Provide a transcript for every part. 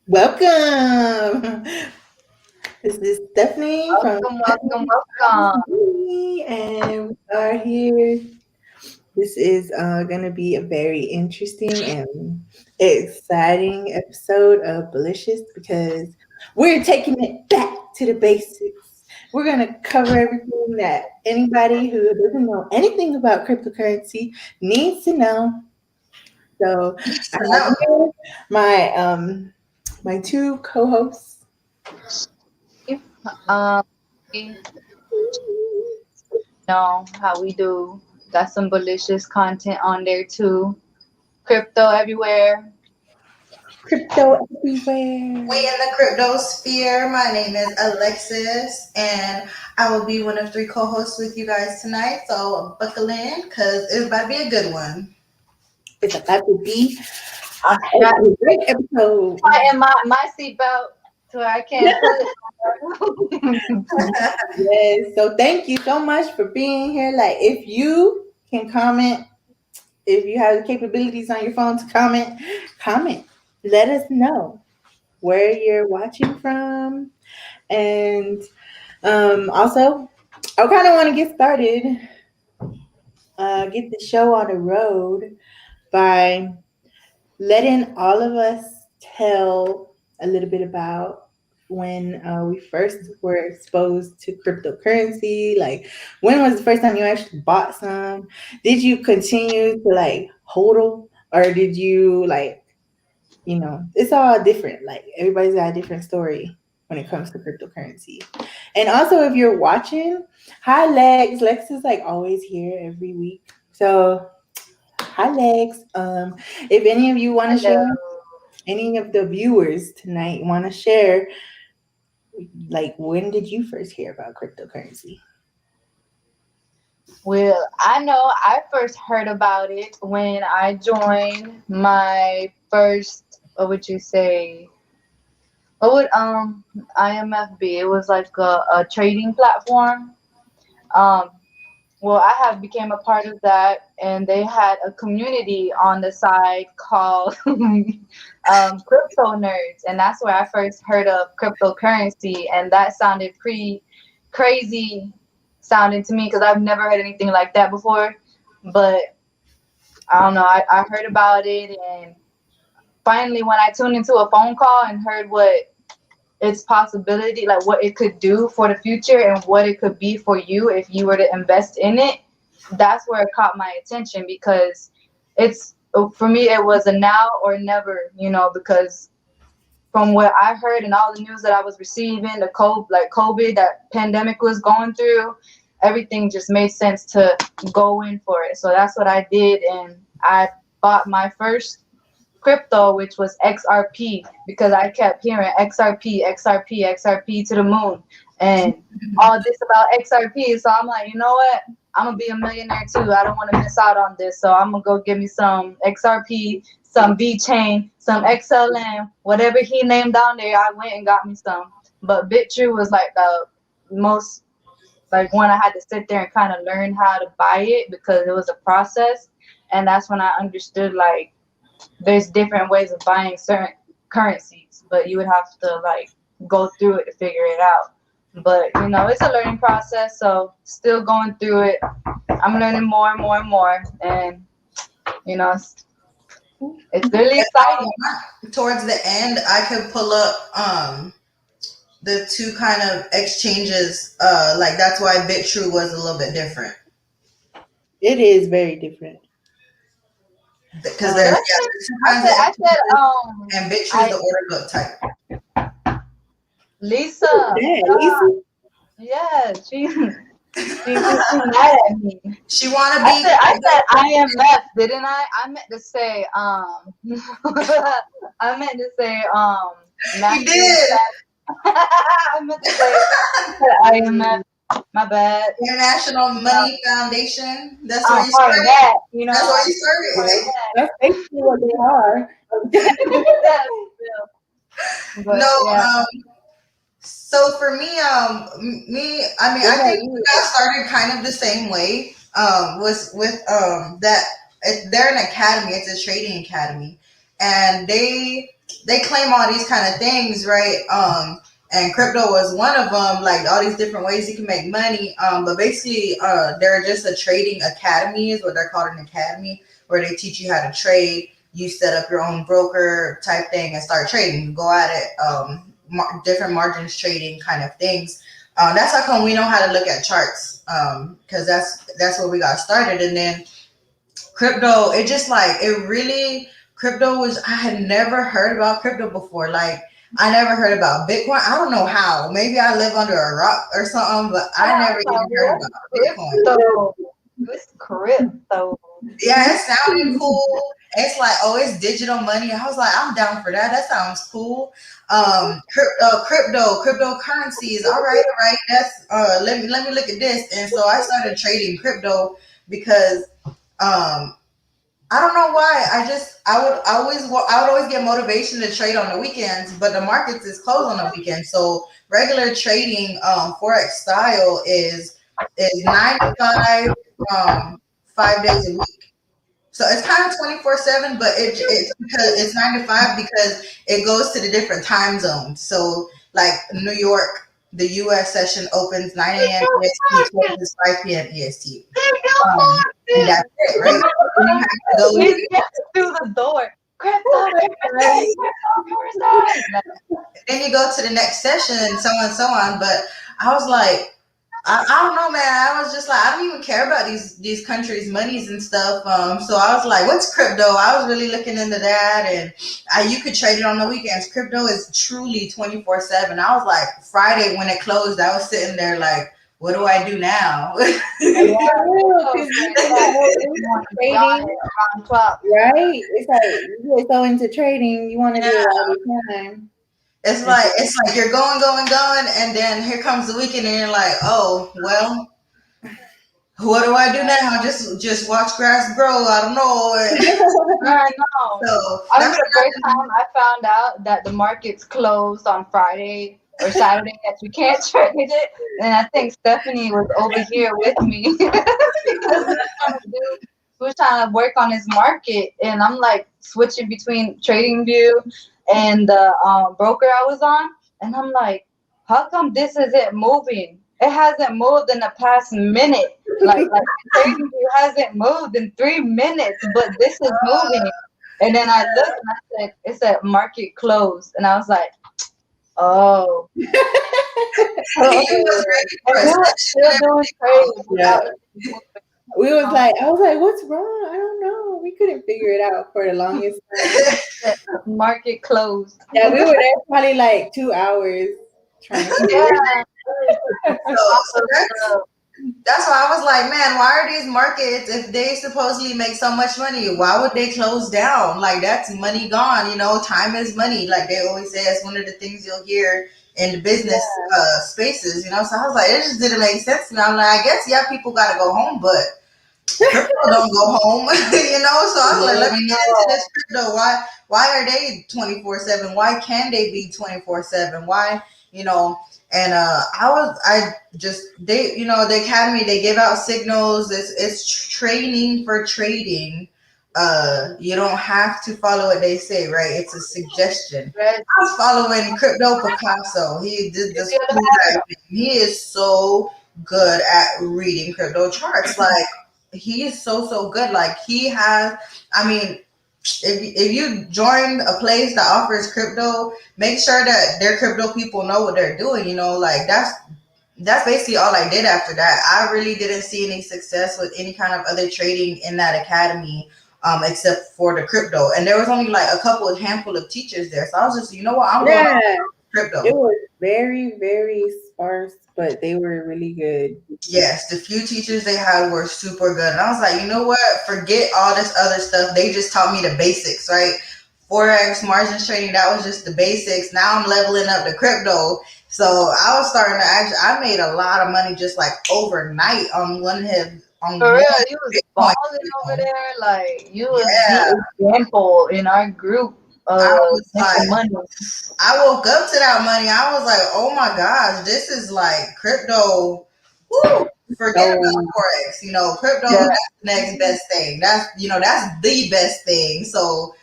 Welcome. This is Stephanie from Welcome, welcome, welcome. and we are here. This is going to be a very interesting and exciting episode of Bullishious because we're taking it back to the basics. We're going to cover everything that anybody who doesn't know anything about cryptocurrency needs to know. So I have No. here my two co-hosts. Um, you know how we do. Got some malicious content on there too. Crypto everywhere. Crypto We everywhere. in the crypto sphere. My name is Alexis, and I will be one of three co-hosts with you guys tonight. So buckle in, cause it's about to be a good one. It's about to be I'm strapped a great episode. in my seatbelt to where I can't pull it. Yes. So thank you so much for being here. Like, if you can comment, if you have the capabilities on your phone to comment. Let us know where you're watching from, and also, I kind of want to get started, get the show on the road by letting all of us tell a little bit about when we first were exposed to cryptocurrency. Like, when was the first time you actually bought some? Did you continue to like hodl, or did you like, it's all different. Like, everybody's got a different story when it comes to cryptocurrency. And also, if you're watching, hi Lex. Lex is like always here every week. So hi Lex. If any of you want to Hello. share, any of the viewers tonight want to share, like, when did you first hear about cryptocurrency? Well, I know I first heard about it when I joined my first, what would you say? What would IMF be? It was like a trading platform. Um, well, I have became a part of that, and they had a community on the side called Crypto Nerds, and that's where I first heard of cryptocurrency, and that sounded pretty crazy sounding to me because I've never heard anything like that before. But I don't know, I heard about it, and finally, when I tuned into a phone call and heard what its possibility, like what it could do for the future and what it could be for you if you were to invest in it, that's where it caught my attention because it's for me it was a now or never, because from what I heard and all the news that I was receiving, the COVID, that pandemic was going through, everything just made sense to go in for it. So that's what I did, and I bought my first crypto, which was XRP, because I kept hearing XRP, XRP, XRP to the moon, and all this about XRP. So I'm like, you know what? I'm gonna be a millionaire too. I don't want to miss out on this. So I'm gonna go get me some XRP, some V Chain, some XLM, whatever he named down there. I went and got me some. But BitTrue was like the most like one I had to sit there and kind of learn how to buy it because it was a process, and that's when I understood like there's different ways of buying certain currencies, but you would have to like go through it to figure it out. But it's a learning process, so still going through it. I'm learning more and more and more, and it's really exciting. Towards the end, I could pull up the two kind of exchanges. Like that's why BitTrue was a little bit different It is very different. because Did there's Um, there's two I kinds of said I said exchanges, and BitTrue is I the order book type. Lisa, yeah, stop. Lisa. Yeah, she mad at me. She want to I be said IMF, didn't I? I meant to say I meant to say you national. did I meant to say IMF. My bad. International No, Money Foundation. That's where I'm you part of started. that. That's where I'm you part Yeah, started. of that's basically what they are. that. But No, yeah, so for me, I mean, What I about think we you? got started kind of the same way. Was with that they're an academy. It's a trading academy, and they claim all these kind of things, right? And crypto was one of them, like all these different ways you can make money. But basically, they're just a trading academy, is what they're called, an academy, where they teach you how to trade. You set up your own broker type thing and start trading. You go at it, different margins trading kind of things. That's how come we know how to look at charts, because that's where we got started. And then crypto, it just like it really crypto was, I had never heard about crypto before. Like I never heard about Bitcoin. I don't know how. Maybe I live under a rock or something, but I never even heard about Bitcoin. Crypto. It's crypto. Yeah, it sounded cool. It's like, oh, it's digital money. I was like, I'm down for that. That sounds cool. Cryptocurrencies. All right. That's let me look at this. And so I started trading crypto because I don't know why. I would always get motivation to trade on the weekends, but the markets is closed on the weekends. So regular trading, forex style is 9 to 5, 5 days a week. So it's kind of 24/7, but it's because it's 9 to 5 because it goes to the different time zones. So like New York, the U.S. session opens 9 a.m. EST, closes 5 p.m. EST. And that's it, right? Then you have to go He gets through the door. Crypto. then you go to the next session and so on and so on. But I was like, I don't know, man. I was just like, I don't even care about these countries' monies and stuff. So I was like, what's crypto? I was really looking into that, and you could trade it on the weekends. Crypto is truly 24/7. I was like, Friday when it closed, I was sitting there like, what do I do now? Trading, right? It's like you get so into trading, you want to do it all the time. It's like you're going, and then here comes the weekend, and you're like, oh well, what do I do now? Just watch grass grow. I don't know. I know. So I remember the first time I found out that the market's closed on Friday or Saturday that you can't trade it, and I think Stephanie was over here with me because we were trying to work on his market, and I'm like switching between TradingView and the broker I was on, and I'm like, how come this isn't moving? It hasn't moved in the past minute. Like TradingView hasn't moved in 3 minutes, but this is moving. And then I looked and I said, it said market closed, and I was like, oh. he was ready for And we were still doing trades. Yeah. I was like, what's wrong? I don't know. We couldn't figure it out for the longest time. Market closed. Yeah, we were there probably like 2 hours trying to figure it out. So that's why I was like, man, why are these markets, if they supposedly make so much money, why would they close down? Like that's money gone, time is money. Like they always say, it's one of the things you'll hear in the business spaces, So I was like, it just didn't make sense to me. I'm like, I guess people gotta go home, but crypto don't go home, So I was like, let me get into this crypto. Why are they 24/7? Why can they be 24/7? Why, And the academy, they give out signals. It's training for trading. You don't have to follow what they say, right? It's a suggestion. I was following Crypto Picasso. He did this cool guy. He is so good at reading crypto charts. Like he is so good. Like he has, I mean, if you join a place that offers crypto, make sure that their crypto people know what they're doing. Like that's basically all I did after that. I really didn't see any success with any kind of other trading in that academy, except for the crypto. And there was only like a handful of teachers there. So I was just, I'm going crypto. It was very, very sparse, but they were really good. Yes, the few teachers they had were super good. And I was like, you know what? Forget all this other stuff. They just taught me the basics, right? Forex, margins trading, that was just the basics. Now I'm leveling up the crypto. So I was starting to I made a lot of money just like overnight on one hit. For real, you was balling over there. Like you was the example in our group. I was like, money. I woke up to that money. I was like, oh my gosh, this is like crypto. Woo! Forget about Forex. Crypto, that's the next best thing. That's the best thing. So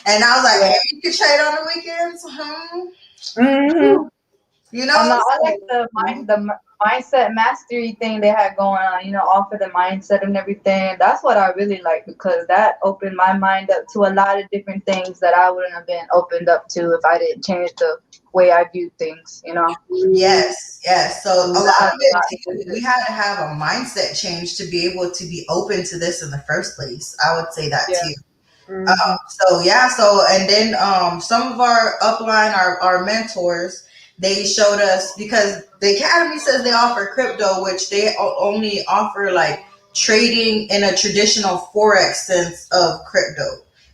And I was like, Yeah. hey, you can trade on the weekends. Mm-hmm. You Oh no, know? I like So, mindset mastery thing they had going on. Off of the mindset and everything. That's what I really like because that opened my mind up to a lot of different things that I wouldn't have been opened up to if I didn't change the way I view things. yes, yes. So a lot That of has a it lot to do too, with we it. had to have a mindset change to be able to be open to this in the first place. I would say that Yeah. too. Mm-hmm. So yeah, so and then some of our upline, our mentors, they showed us because the academy says they offer crypto, which they only offer like trading in a traditional forex sense of crypto.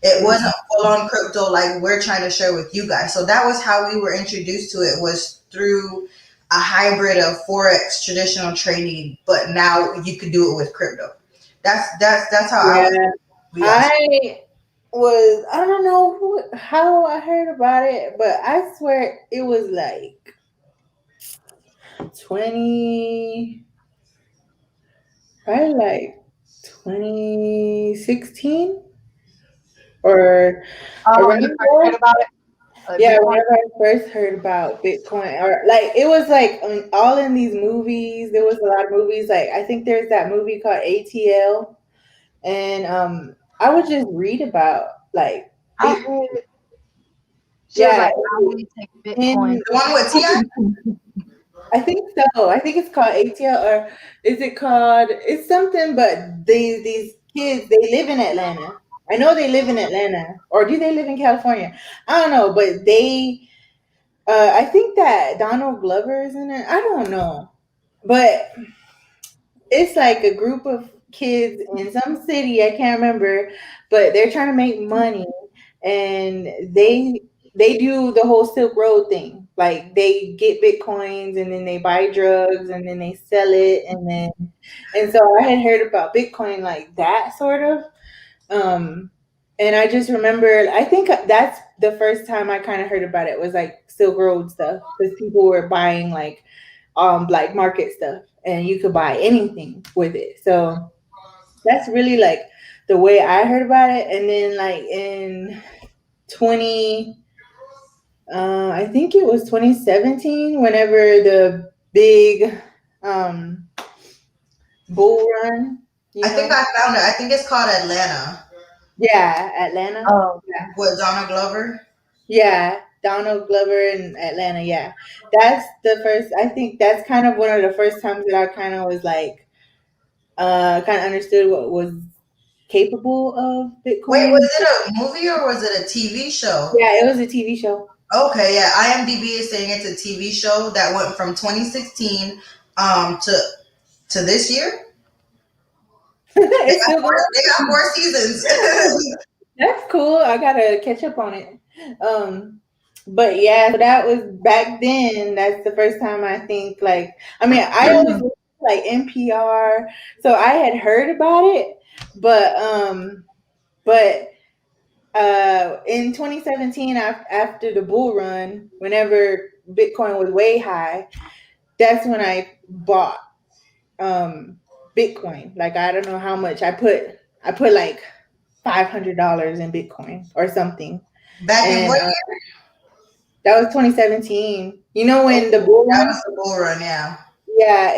It wasn't full on crypto like we're trying to share with you guys. So that was how we were introduced to it, was through a hybrid of forex traditional trading, but now you could do it with crypto. That's how I was. Yeah. We got. I don't know how I heard about it, but I swear it was like 20, probably like 2016 or When you around first there. heard about it, like Yeah, Bitcoin. whenever I first heard about Bitcoin, or like it was like all in these movies. There was a lot of movies. Like I think there's that movie called ATL, and I would just read about like I Bit. heard it. She was Yeah, like, "How do you take Bitcoin?" in The one with Ti. I think so. I think it's called ATL, or is it called? It's something. But these kids, they live in Atlanta. I know they live in Atlanta, or do they live in California? I don't know, but they. I think that Donald Glover is in it. I don't know, but it's like a group of kids in some city. I can't remember, but they're trying to make money, and they do the whole Silk Road thing. Like they get bitcoins and then they buy drugs and then they sell it, and so I had heard about Bitcoin like that sort of. Um, and I just remember, I think that's the first time I kind of heard about it was like Silk Road stuff because people were buying like black market stuff and you could buy anything with it. So that's really like the way I heard about it. And then like in 20, I think it was 2017, whenever the big um, bull run, I you think know, I found it. I think it's called Atlanta yeah, Atlanta. Oh, with Donna Glover. Yeah, Donald Glover in Atlanta. Yeah, that's the first. I think that's kind of one of the first times that I kind of was like, kind of understood what was capable of Wait, was Bitcoin. it a movie or was it a TV show? Yeah, it was a TV show. Okay, yeah. IMDb is saying it's a TV show that went from 2016 to this year. It's still going. They got four seasons. That's cool. I gotta catch up on it. Um, but yeah, so that was back then. That's the first time I think like. I mean, I always listened to, like NPR, so I had heard about it, but but in 2017, after the bull run, whenever Bitcoin was way high, that's when I bought um Bitcoin. Like I don't know how much I put like $500 in Bitcoin or something, Back in and what? that was 2017. You know when the Oh, bull that run? was the bull run. Yeah. Yeah,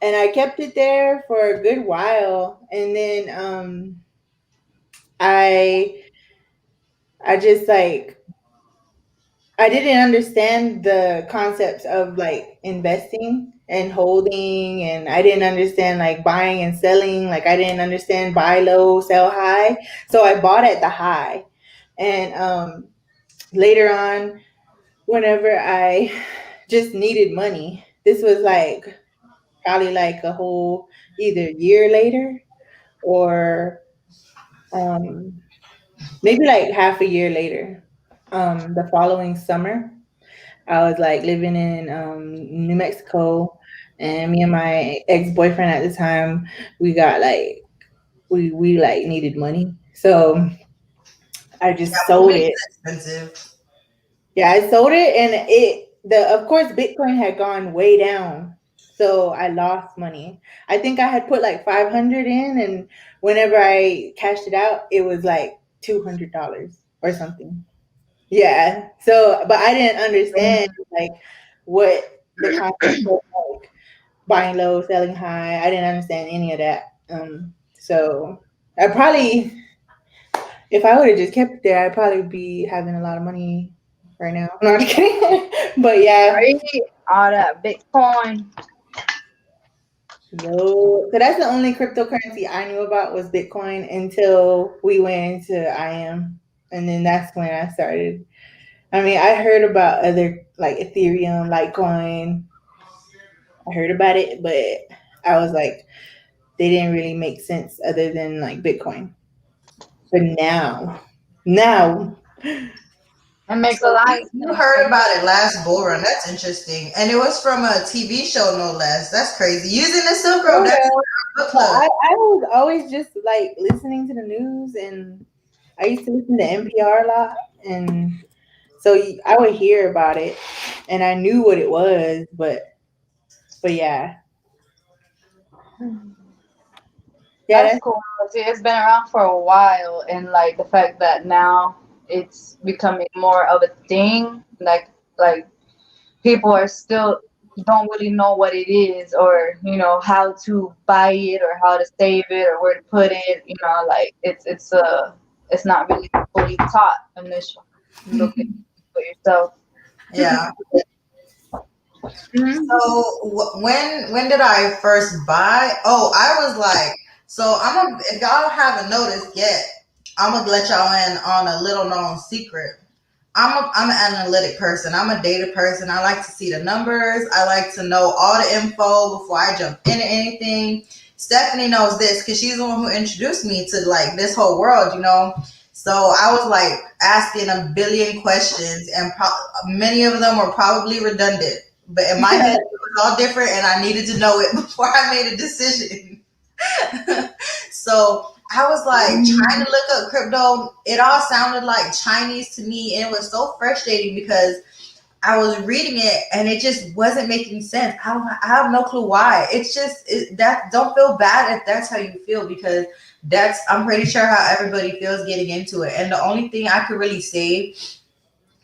and I kept it there for a good while, and then I I just like I didn't understand the concepts of like investing and holding, and I didn't understand like buying and selling. Like I didn't understand buy low, sell high. So I bought at the high, and later on, whenever I just needed money, this was like probably like a whole either year later or um, maybe like half a year later. The following summer, I was like living in New Mexico, and me and my ex boyfriend at the time, we got like we like needed money, so I just Yeah, sold moving it. is expensive. Yeah, I sold it, and it the of course Bitcoin had gone way down, So I lost money. I think I had put like 500 in, and whenever I cashed it out, it was like $200 or something. Yeah. So, but I didn't understand like what the concept was, like buying low, selling high. I didn't understand any of that. So I probably, if I would have just kept it there, I'd probably be having a lot of money right now. No, I'm just kidding. But yeah, Right? All that Bitcoin. no. So that's the only cryptocurrency I knew about was Bitcoin until we went into IM, and then that's when I started. I mean, I heard about other like Ethereum, Litecoin. I heard about it, but I was like, they didn't really make sense other than like Bitcoin. But now, It makes a So lot you, of you sense. heard about it last bull run. That's interesting. And it was from a TV show, no less. That's crazy. Using the Silk Road, sort that's of. book But club. I was always just like listening to the news, and I used to listen to NPR a lot, and so I would hear about it, and I knew what it was, but yeah, yeah, That's that's cool. See, it's been around for a while, and like the fact that now it's becoming more of a thing. Like people are still don't really know what it is, or how to buy it, or how to save it, or where to put it. Like it's not really fully taught unless you look into it for yourself. Yeah. mhm. So when did I first buy? Oh, I was like, so if y'all haven't noticed yet, I'm gonna let y'all in on a little known secret. I'm an analytic person. I'm a data person. I like to see the numbers. I like to know all the info before I jump into anything. Stephanie knows this because she's the one who introduced me to like this whole world. So I was like asking a billion questions, and many of them were probably redundant. But in my head, it was all different, and I needed to know it before I made a decision. So I was like trying to look up crypto. It all sounded like Chinese to me, and it was so frustrating because I was reading it and it just wasn't making sense. I have no clue why. It's just that don't feel bad if that's how you feel because that's I'm pretty sure how everybody feels getting into it. And the only thing I could really say,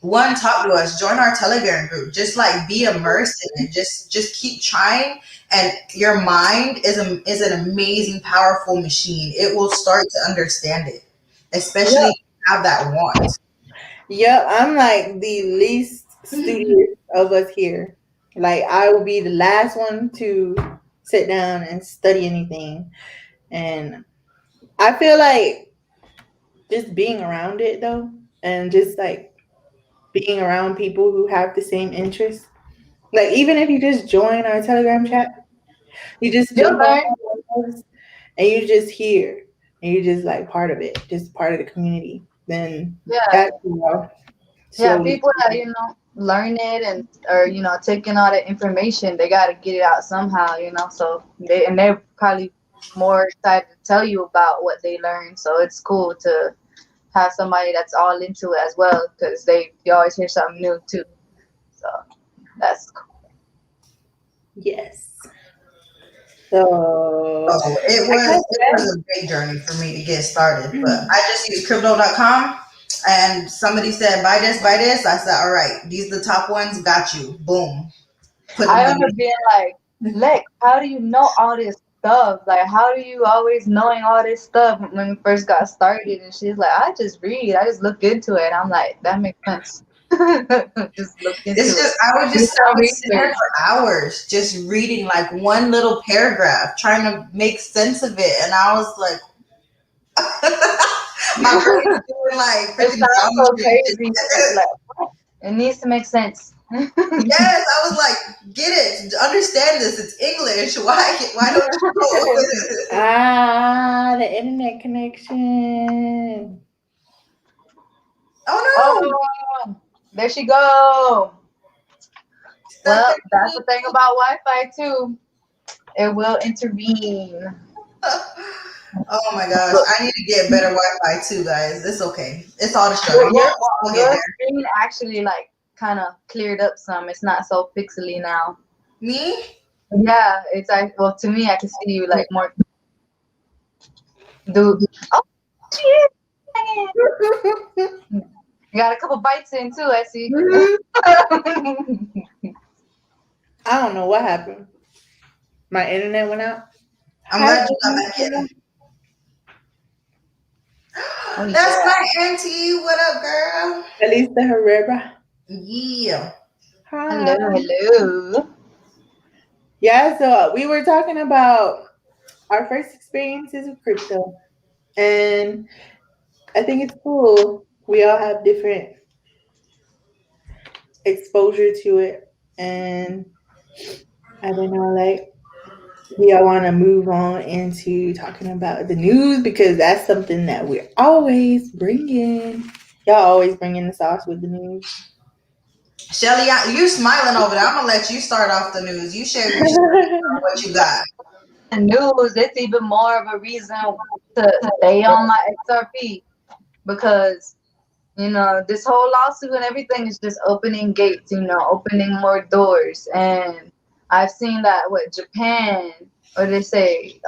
one, talk to us, join our Telegram group, just like be immersed in it, just keep trying, and your mind is an amazing, powerful machine. It will start to understand it, especially if Yep, you have that want. yep. I'm like the least studious of us here. Like I will be the last one to sit down and study anything, and I feel like just being around it though, and just like being around people who have the same interests. Like even if you just join our Telegram chat, you just You'll jump on learn. us and you just hear and you're just like part of it, just part of the community. Then Yeah, that's yeah. slowly. People that learn it and or taking all that information, they got to get it out somehow. So they're probably more excited to tell you about what they learned. So it's cool to have somebody that's all into it as well because you always hear something new too. So that's cool. Yes. So So I guess it was a big journey for me to get started. But I just used crypto.com and somebody said buy this. I said, all right, these are the top ones, got you. Boom. Put the I money. remember being like, Lex, how do you know all this stuff? Like, how do you always knowing all this stuff when we first got started? And she's like, I just read, I just look into it. I'm like, that makes sense. Just look into It's it. just Do I some would sit there research. for hours just reading like one little paragraph, trying to make sense of it. And I was like my brain is doing like It freaking sounds so geometry and crazy, but shit. like, it needs to make sense. Yes, I was like, get it, understand this. It's English. Why don't you know? the internet connection. Oh no. Oh, there she go. Well, that's the thing about Wi-Fi too. It will intervene. Oh my gosh, I need to get better Wi-Fi too, guys. It's okay. It's all the struggle. Your your, We'll get your there. screen actually like kind of cleared up some. It's not so pixely now. Me? Yeah, it's like, well, to me, I can see you like more. Dude, oh, shit. You got a couple bites in too, I see. I don't know what happened. My internet went out. I'm Hi, glad you got back in. Oh, That's yeah. my auntie. What up, girl? Elisa Herrera. Yeah. Hi. Hello, hello. Yeah, so we were talking about our first experiences with crypto. And I think it's cool. We all have different exposure to it. And I don't know, like, we all want to move on into talking about the news because that's something that we're always bringing. Y'all always bringing the sauce with the news. Shelly, you smiling over there. I'm gonna let you start off the news. You share what you got. The news, it's even more of a reason to stay on my XRP because, this whole lawsuit and everything is just opening gates, opening more doors. And I've seen that with Japan, or they say,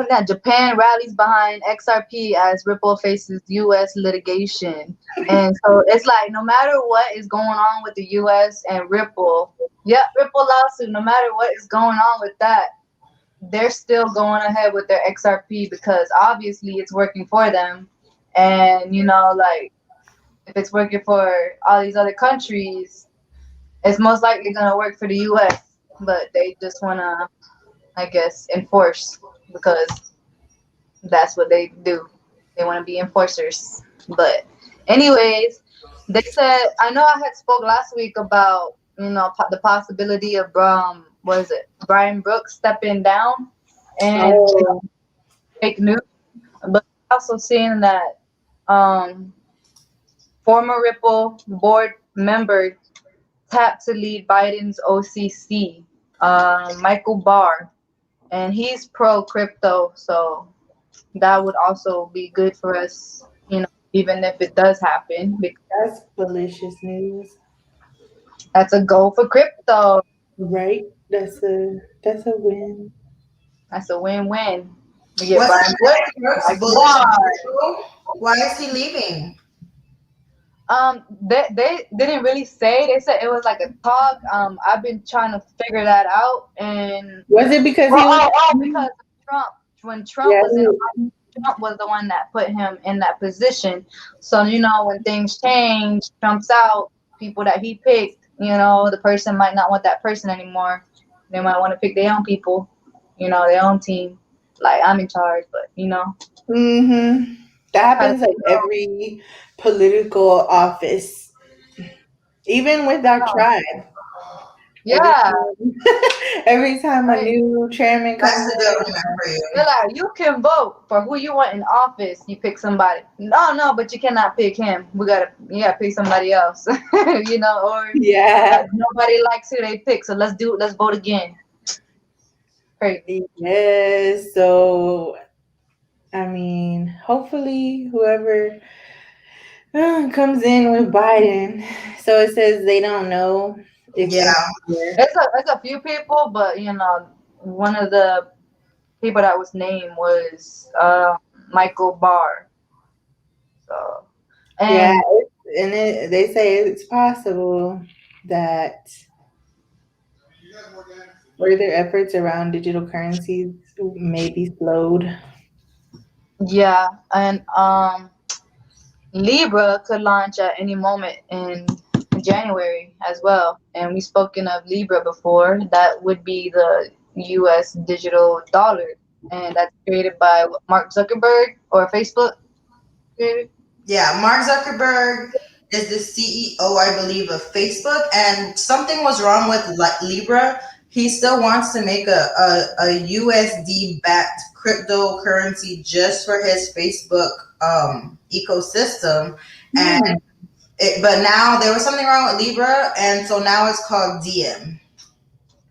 that Japan rallies behind XRP as Ripple faces U.S. litigation. And so it's like no matter what is going on with the U.S. and Ripple, Ripple lawsuit, no matter what is going on with that, they're still going ahead with their XRP because obviously it's working for them. And, like if it's working for all these other countries, it's most likely going to work for the U.S. But they just want to, I guess, enforce because that's what they do. They want to be enforcers. But anyways, they said I know I had spoke last week about the possibility of was it Brian Brooks stepping down and Oh, fake news, but also seeing that um former Ripple board member tapped to lead Biden's OCC, Michael Barr, and he's pro crypto, so that would also be good for us, even if it does happen. Because that's bullishious news, that's a goal for crypto. right? That's a win. That's a win-win. We get What's Brian that? Brooks like bullish? one. Why is he leaving? They didn't really say. They said it was like a talk. I've been trying to figure that out, and Was it because he was? because of Trump. When Trump Yeah. was in office, Trump was the one that put him in that position. So when things change, Trump's out. People that he picked, the person might not want that person anymore. They might want to pick their own people, their own team. Like I'm in charge, but Mm-hmm. That how do happens at they know? every political office, even with our tribe. Every Yeah, time, every time a right. new chairman That's comes the in, government for you. They're like, you can vote for who you want in office. You pick somebody. No, but you cannot pick him. You gotta pick somebody else. Or yeah, nobody likes who they pick, so let's vote again. Crazy. yes. So, I mean, hopefully, whoever comes in with Biden. So it says they don't know if Yeah. next year. It's a few people, but one of the people that was named was Michael Barr. So Yeah, and they say it's possible that further efforts around digital currencies may be slowed. yeah, and Libra could launch at any moment in January as well. And we've spoken of Libra before. That would be the US digital dollar. And that's created by Mark Zuckerberg or Facebook created. Yeah, Mark Zuckerberg is the CEO, I believe, of Facebook, and something was wrong with Libra. He still wants to make a USD backed cryptocurrency just for his Facebook ecosystem. And Hmm. but now there was something wrong with Libra, and so now it's called DM.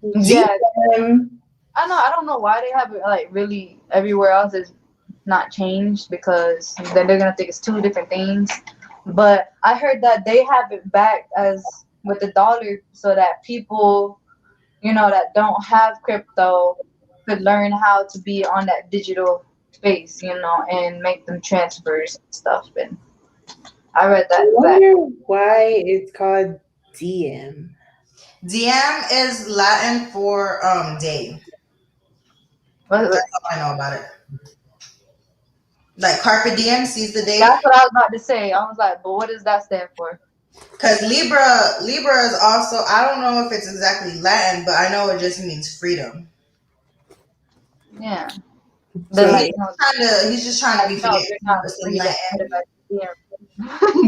Yeah, DM. I know. I don't know why they have it like really everywhere else is not changed because then they're gonna think it's two different things. But I heard that they have it back as with the dollar so that people that don't have crypto could learn how to be on that digital space, and make them transfers and stuff. And I read I that. wonder why it's called DM. DM is Latin for day. That's all I know about it. Like carpe diem, seize the day. That's what I was about to say. I was like, but what does that stand for? Because Libra is also, I don't know if it's exactly Latin, but I know it just means freedom. Yeah. So So, he's just trying to be No, you're not fancy free to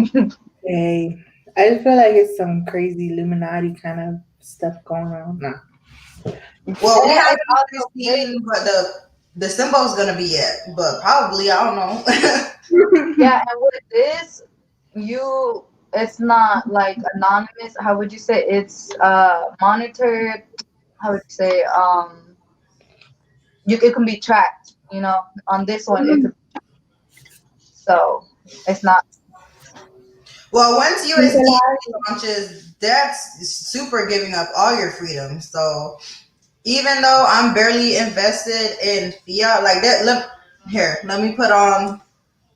Latin. hey, I just feel like it's some crazy Illuminati kind of stuff going on. Nah. Well, we And haven't it's also seen what the symbol's gonna be yet, but probably I don't know. yeah, and with this, it's not like anonymous. How would you say it's monitored? How would you say it can be tracked, on this one so it's not. Well, once USD launches, that's super giving up all your freedom. So even though I'm barely invested in fiat like that, let me put on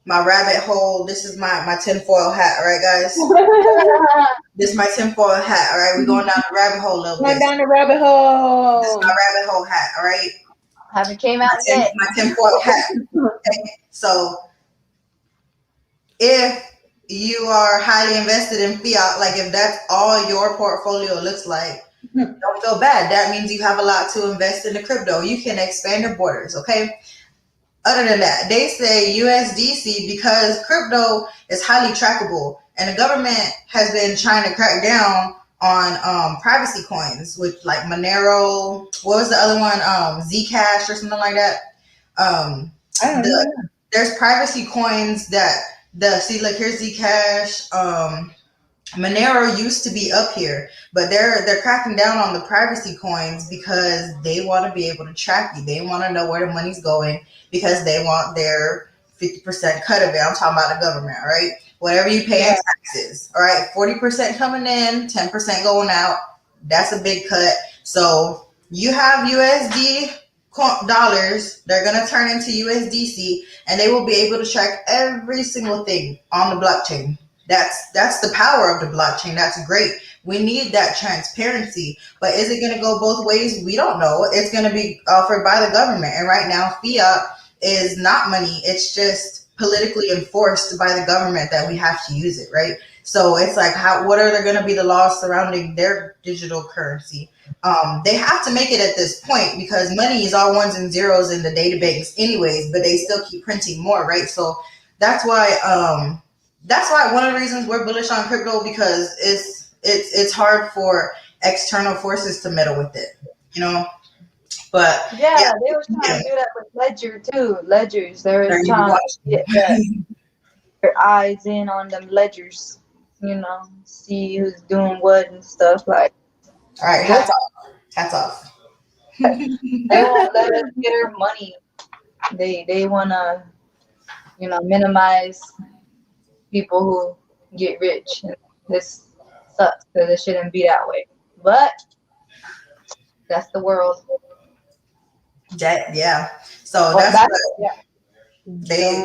my rabbit hole. This is my tinfoil hat, all right, guys? This is my tinfoil hat, all right? We're going down the rabbit hole a little bit. Down the rabbit hole. This is my rabbit hole hat, all right? Haven't came out yet. My tinfoil hat. Okay? So if you are highly invested in fiat, like if that's all your portfolio looks like, don't feel bad. That means you have a lot to invest in the crypto. You can expand your borders, okay? Other than that, they say USDC because crypto is highly trackable, and the government has been trying to crack down on privacy coins, with like Monero. What was the other one? Zcash or something like that. I don't know. There's privacy coins that look, here's Zcash. Monero used to be up here, but they're cracking down on the privacy coins because they want to be able to track you. They want to know where the money's going because they want their 50% cut of it. I'm talking about the government, all right? Whatever you pay in taxes, all right? 40% coming in, 10% going out. That's a big cut. So you have USD dollars, they're going to turn into USDC, and they will be able to track every single thing on the blockchain. That's the power of the blockchain. That's great. We need that transparency. But is it going to go both ways? We don't know. It's going to be offered by the government. And right now, fiat is not money. It's just politically enforced by the government that we have to use it, right? So it's like, what are there going to be the laws surrounding their digital currency? They have to make it at this point because money is all ones and zeros in the data banks anyways, but they still keep printing more, right? So that's why one of the reasons we're bullish on crypto, because it's hard for external forces to meddle with it, But yeah, they were trying to do that with Ledger too. Ledgers, they were trying to get their eyes in on them ledgers, see who's doing what and stuff like. All right, hats off. They won't let us get our money. They wanna, minimize people who get rich. And this sucks because it shouldn't be that way. But that's the world. Yeah. So that's what they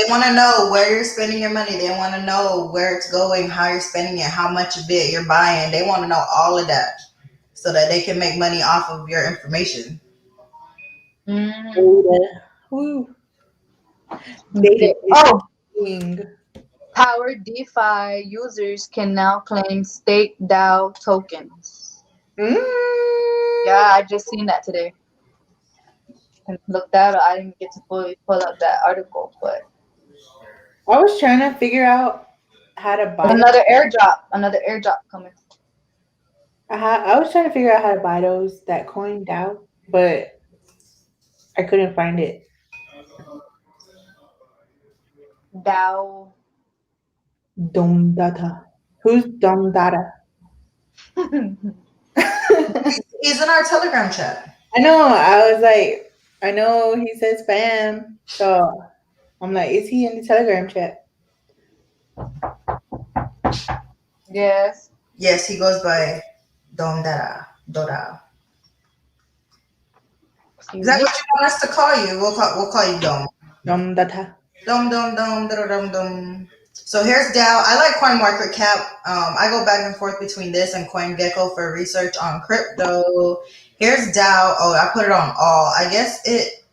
want to know where you're spending your money. They want to know where it's going, how you're spending it, how much of it you're buying. They want to know all of that so that they can make money off of your information. Power DeFi users can now claim state DAO tokens. Yeah, I just seen that today. And looked at it. I didn't get to fully pull up that article, but I was trying to figure out how to buy another airdrop coming. I was trying to figure out how to buy that coin DAO, but I couldn't find it. DAO. Dom Data. Who's Dom Data? He's in our Telegram chat. I know. I was like, I know he says spam, so I'm like, is he in the Telegram chat? Yes. Yes, he goes by Dom Data. Dora. Is Excuse that me. what you want us to call you? We'll call you Dom. Data. Dum dum dum dum dum dum. So here's Dow. I like CoinMarketCap. I go back and forth between this and CoinGecko for research on crypto. Here's Dow. Oh, I put it on all. I guess it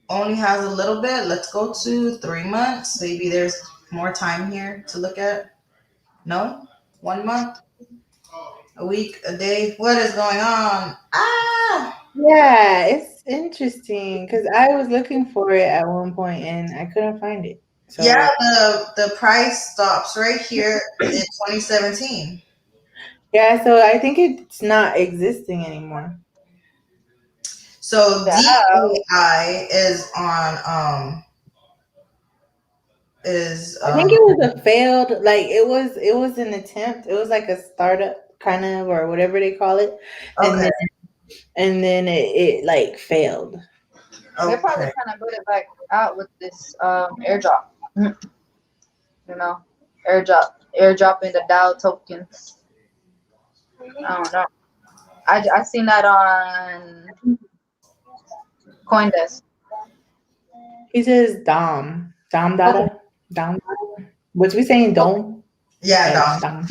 only has a little bit. Let's go to 3 months. Maybe there's more time here to look at. No, 1 month, a week, a day. What is going on? Ah, Yeah, it's interesting because I was looking for it at one point and I couldn't find it. yeah. So The price stops right here in 2017. yeah, so I think it's not existing anymore. So Wow. DAI is on is I think it was a failed, like it was an attempt. It was like a startup kind of or whatever they call it, and okay, then it like failed. They're probably okay. trying to put it back out with this airdrop. You know, airdropping the Dow tokens. I don't know. I seen that on CoinDesk. He says Dom Okay. data, Dom. Data. What's we saying? Okay. Dome. Yeah, Okay, Dom. Dom.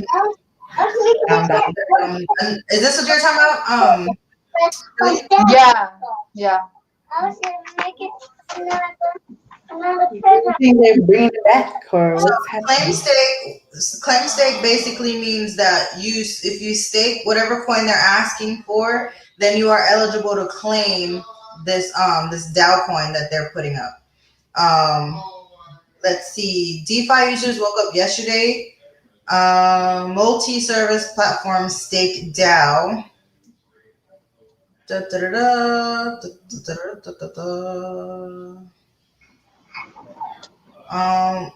Dom data. And is this what you're talking about? Really? Yeah. Yeah. You think they're bringing it back or So what's claim happening? stake, claim stake basically means that if you stake whatever coin they're asking for, then you are eligible to claim this DAO coin that they're putting up. Um, let's see. DeFi users woke up yesterday. Multi-service platform stake DAO. Da, da, da, da, da, da, da, da, da.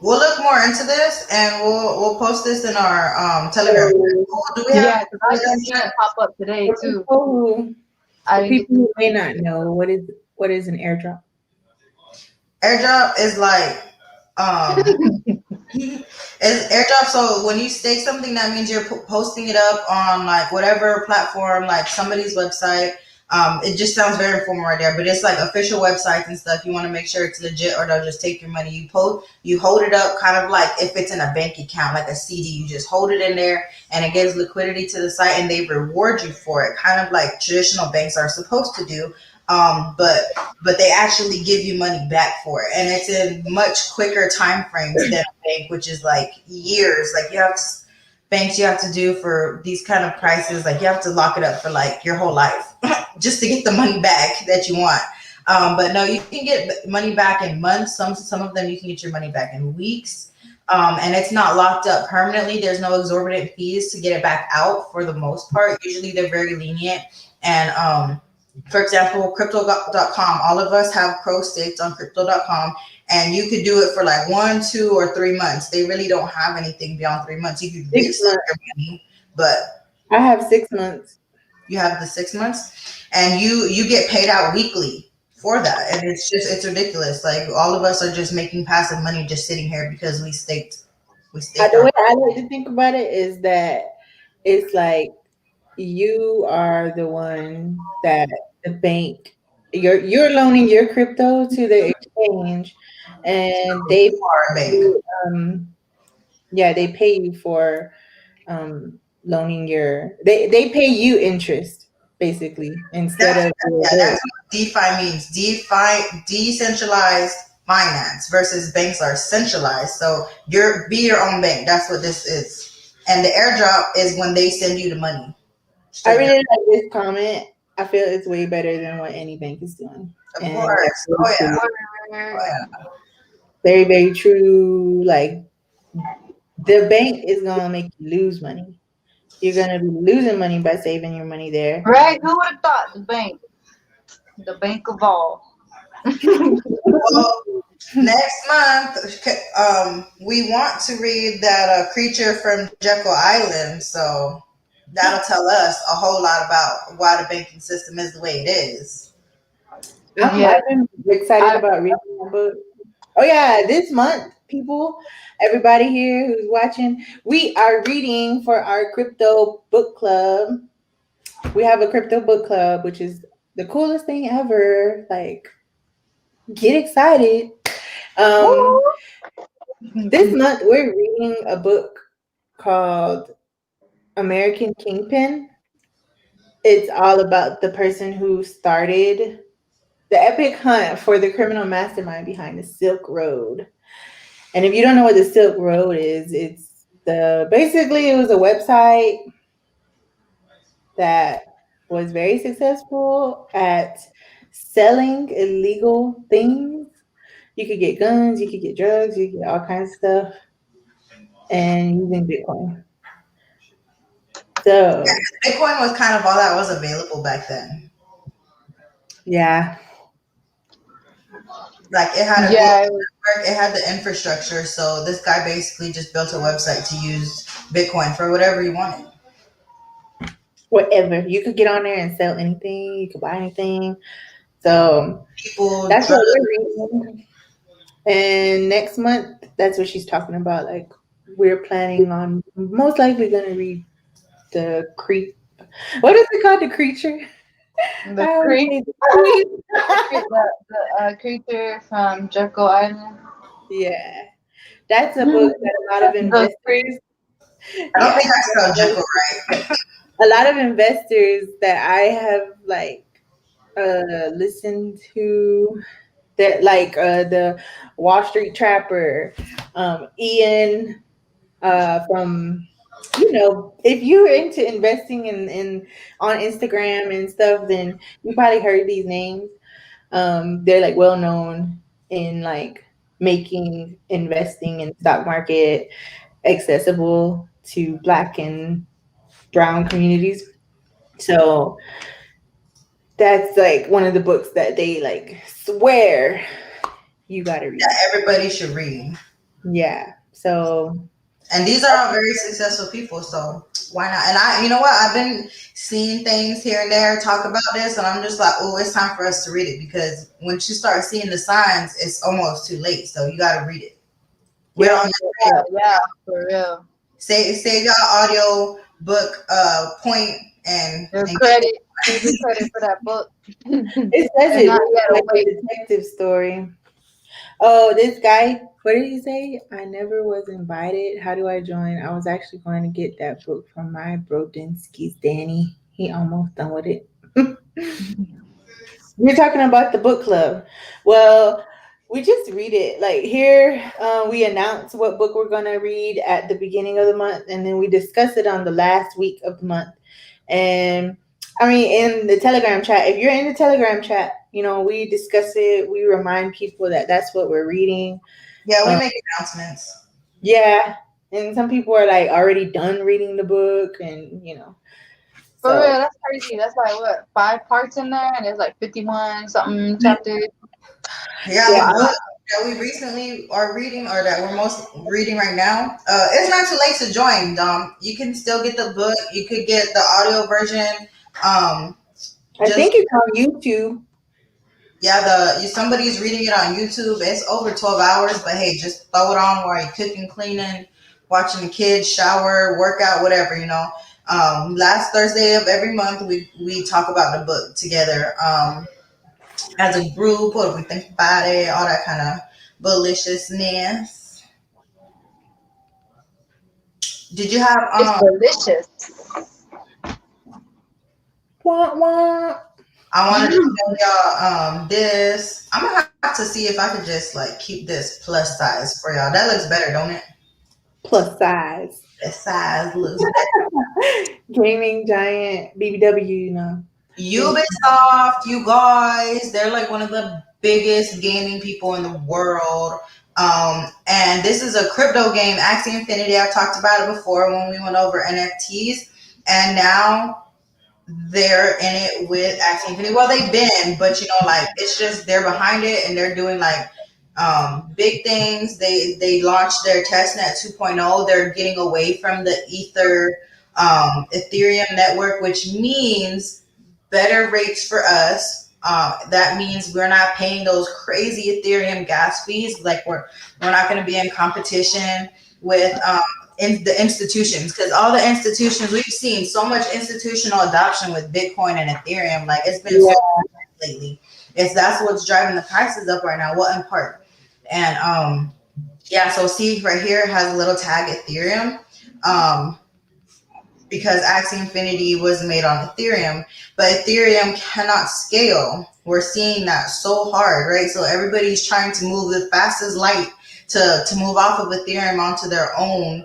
We'll look more into this and we'll post this in our Telegram. So Do we have? Yeah, because I just seen it pop up today for too. people who I for didn't get people to who may see not know what is an airdrop. Airdrop is like um it. it's airdrop. So when you stake something, that means you're posting it up on like whatever platform, like somebody's website. It just sounds very informal right there, but it's like official websites and stuff. You want to make sure it's legit, or they'll just take your money. You hold it up, kind of like if it's in a bank account, like a CD. You just hold it in there, and it gives liquidity to the site, and they reward you for it, kind of like traditional banks are supposed to do. But they actually give you money back for it, and it's in much quicker time frames than a bank, which is like years. Like banks you have to do for these kind of prices, like you have to lock it up for like your whole life just to get the money back that you want. But no, you can get money back in months. Some of them you can get your money back in weeks. And it's not locked up permanently. There's no exorbitant fees to get it back out for the most part. Usually they're very lenient. And for example, crypto.com, all of us have pro staked on crypto.com, and you could do it for like 1, 2, or 3 months. They really don't have anything beyond 3 months. You could 6 months. restake your money, but I have 6 months. you have the 6 months, and you get paid out weekly for that, and it's ridiculous. Like all of us are just making passive money just sitting here because we staked The our. way I like to think about it is that it's like you are the one that the bank you're loaning your crypto to the exchange and they Our bank. you, yeah, they pay you for loaning they pay you interest basically instead That's of yeah, that's what DeFi means. DeFi, decentralized finance, versus banks are centralized. So be your own bank. That's what this is. And the airdrop is when they send you the money I straight. really like this comment. I feel it's way better than what any bank is doing. Of And course. that's Oh really yeah. true. Oh yeah. Very, very true. Like the bank is gonna make you lose money. You're gonna be losing money by saving your money there. Right? Who would have thought the bank of all? Well, next month, we want to read that creature from Jekyll Island. So that'll tell us a whole lot about why the banking system is the way it is. Yeah, I've been excited I about reading that book. Oh yeah, this month, people, everybody here who's watching, we are reading for our crypto book club. We have a crypto book club, which is the coolest thing ever. Like, get excited. Um, Woo! this month we're reading a book called American Kingpin. It's all about the person who started the epic hunt for the criminal mastermind behind the Silk Road. And if you don't know what the Silk Road is, it's the basically it was a website that was very successful at selling illegal things. You could get guns, you could get drugs, you could get all kinds of stuff and using Bitcoin. So Bitcoin was kind of all that was available back then. yeah. Like it had a global Yeah, network, it had the infrastructure. So this guy basically just built a website to use Bitcoin for whatever he wanted. Whatever. You could get on there and sell anything, you could buy anything. So People, that's what drugs. we're reading. And next month, that's what she's talking about. Like we're planning on most likely gonna read the creep. What is it called? The creature? the I always creep, say the creep. the creature from Jekyll Island. Yeah. That's a book that a lot of The creep. investors I don't yeah. think I spelled Jekyll right. A lot of investors that I have like listened to that like the Wall Street Trapper, Ian from if you're into investing in on Instagram and stuff, then you probably heard these names. They're like well known in like making investing in stock market accessible to black and brown communities. So that's like one of the books that they like swear you got to That read. everybody should read. Yeah. So And these are all very successful people, so why not? And you know what? I've been seeing things here and there talk about this, and I'm just like, oh, it's time for us to read it because once you start seeing the signs, it's almost too late. So you got to read it. We're get on on that board. train. Yeah, for real. Save your audio book point Your and credit, take your credit for that book. It says And it not yet like away. a detective story. Oh, this guy, what did he say? I never was invited. How do I join? I was actually going to get that book from my Brodinski's Danny. He almost done with it. We're talking about the book club. Well, we just read it. Like here, we announce what book we're going to read at the beginning of the month, and then we discuss it on the last week of the month. And I mean, in the Telegram chat, if you're in the Telegram chat, we discuss it. We remind people that that's what we're reading. yeah, we Um, make announcements. yeah, and some people are like already done reading the book, and For so real, that's crazy. That's like what, 5 parts in there, and there's like 51 something chapters. Yeah, yeah, the book that we recently are reading, or that we're most reading right now, it's not too late to join. You can still get the book. You could get the audio version. Um, I just think it's on YouTube. yeah, somebody's reading it on YouTube. It's over 12 hours, but hey, just throw it on while you're cooking, cleaning, watching the kids shower, workout, whatever. Last Thursday of every month, we talk about the book together. As a group, what do we think about it, all that kind of bullishness. Did you have It's delicious. Wah, wah. I wanted to tell y'all this. I'm gonna have to see if I could just like keep this plus size for y'all. That looks better, don't it? Plus size. The size looks better. Gaming giant BBW. Ubisoft, you guys, they're like one of the biggest gaming people in the world. And this is a crypto game, Axie Infinity. I've talked about it before when we went over NFTs, and now they're in it with Axie Infinity. Well, they've been, but like it's just they're behind it and they're doing like big things. They launched their testnet 2.0. They're getting away from the Ethereum network, which means better rates for us. That means we're not paying those crazy Ethereum gas fees. Like we're not going to be in competition with in the institutions, because all the institutions, we've seen so much institutional adoption with Bitcoin and Ethereum. Like it's been so lately. That's what's driving the prices up right now. What in part? And yeah, so see right here has a little tag Ethereum. Because Axie Infinity was made on Ethereum, but Ethereum cannot scale. We're seeing that so hard, right? So everybody's trying to move the fastest light to move off of Ethereum onto their own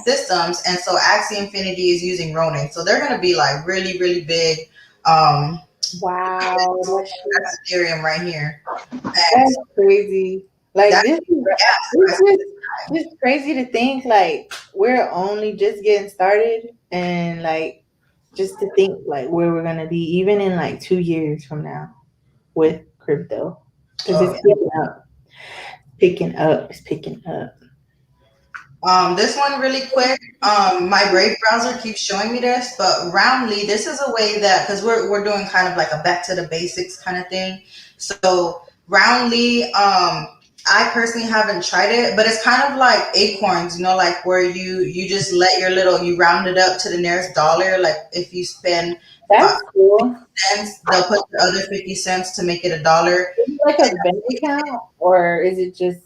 systems. And so Axie Infinity is using Ronin. So they're gonna be like really, really big. Wow, That's Ethereum right here. that's crazy. Like this is Gas. just crazy to think like we're only just getting started, and like just to think like where we're gonna be even in like 2 years from now with crypto, because Oh, it's picking up, picking up, it's picking up. This one really quick. My Brave browser keeps showing me this, but Roundly, this is a way that because we're doing kind of like a back to the basics kind of thing. So Roundly, I personally haven't tried it, but it's kind of like Acorns, like where you just let your little you round it up to the nearest dollar. Like if you spend That's cool. cents, they'll put the other 50 cents to make it a dollar. Is it like a bank account or is it just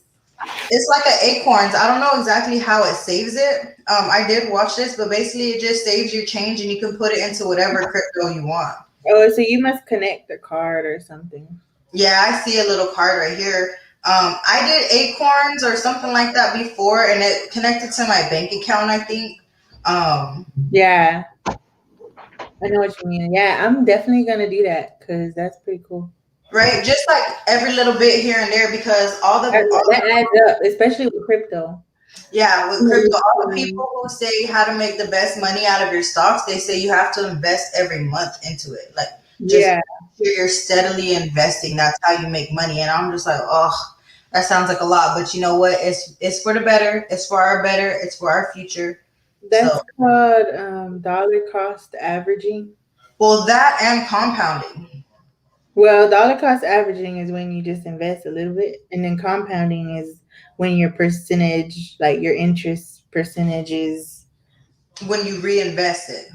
It's like an Acorns. I don't know exactly how it saves it. I did watch this, but basically it just saves your change and you can put it into whatever crypto you want. oh, so you must connect the card or something? Yeah, I see a little card right here. I did Acorns or something like that before, and it connected to my bank account, I think. Yeah, I know what you mean. Yeah, I'm definitely gonna do that because that's pretty cool. Right, just like every little bit here and there, because That adds up, especially with crypto. yeah, with crypto, all the people who say how to make the best money out of your stocks, they say you have to invest every month into it. Like just Yeah, you're steadily investing. That's how you make money. And I'm just like, oh, that sounds like a lot. But you know what? It's for the better. It's for our better. It's for our future. that's So called dollar cost averaging. well, that and compounding. Well, dollar cost averaging is when you just invest a little bit, and then compounding is when your percentage, like your interest percentage, is When you reinvest it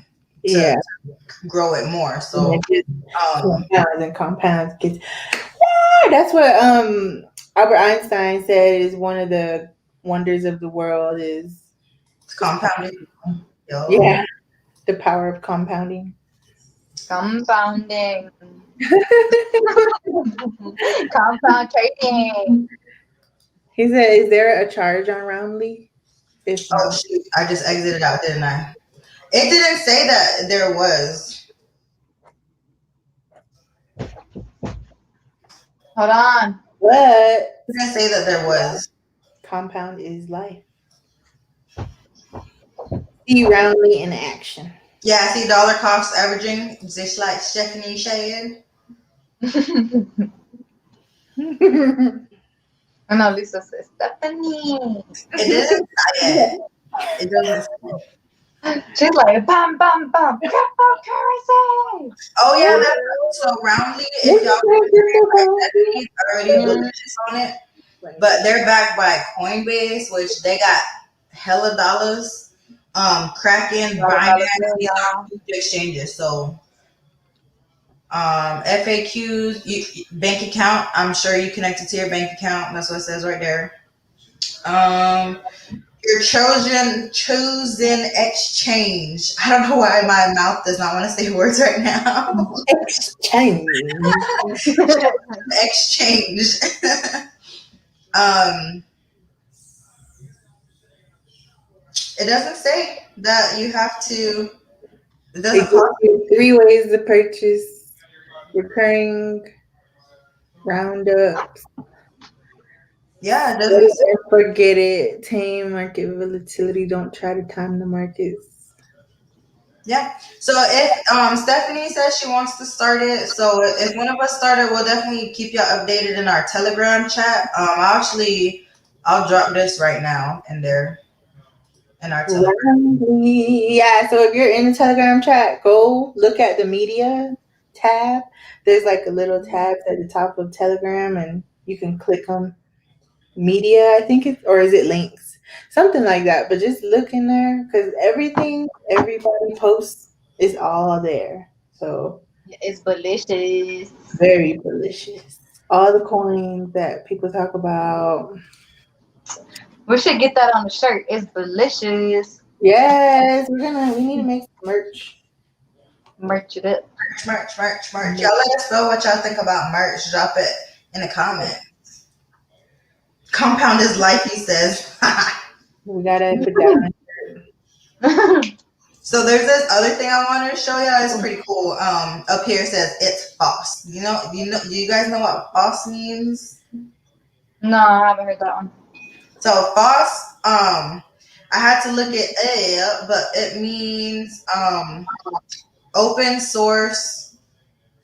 yeah, to grow it more. and So it just um compounds and compounds. Gets, yeah, that's what Albert Einstein said is one of the wonders of the world is compounding. Yo. yeah, the power of compounding. Compounding. Compound trading. He said, "Is there a charge on Roundly? If Oh not, shoot. I just exited out, didn't I? It didn't say that there was. Hold on. what? It didn't say that there was. Compound is life. See Roundly in action." Yeah, I see dollar cost averaging, just like Stephanie said. I know Lisa says Stephanie. It didn't say it. It doesn't. She's like bam bam bam cryptocurrency. Oh yeah, that's so Roundly. If y'all Stephanie's already bullishious on it, but they're backed by Coinbase, which they got hella dollars. Kraken, Binance, these are huge exchanges. So FAQs, bank account. I'm sure you connected to your bank account. That's what it says right there. Um, your chosen exchange. I don't know why my mouth does not want to say words right now. Exchange. Exchange. um, it doesn't say that you have to. It It doesn't gives cost. you 3 ways to purchase recurring roundups. Yeah, it Set doesn't. it and forget it. Tame market volatility. Don't try to time the markets. Yeah. So if Stephanie says she wants to start it, so if one of us start it, we'll definitely keep y'all updated in our Telegram chat. I'll drop this right now in there in our Telegram. Yeah, so if you're in the Telegram chat, go look at the media tab. There's like a little tab at the top of Telegram, and you can click on media, I think it's, or is it links? something like that. But just look in there because everything everybody posts is all there. So It's delicious. very delicious. All the coins that people talk about. We should get that on the shirt. It's delicious. Yes, we need to make some merch. Merch it up. Merch. Y'all let us know what y'all think about merch. Drop it in the comment. Compound is life, he says. We gotta put that on. So there's this other thing I wanted to show y'all. It's pretty cool. Up here it says it's FOSS. Do you guys know what FOSS means? No, I haven't heard that one. So FOSS, I had to look it up, but it means open source,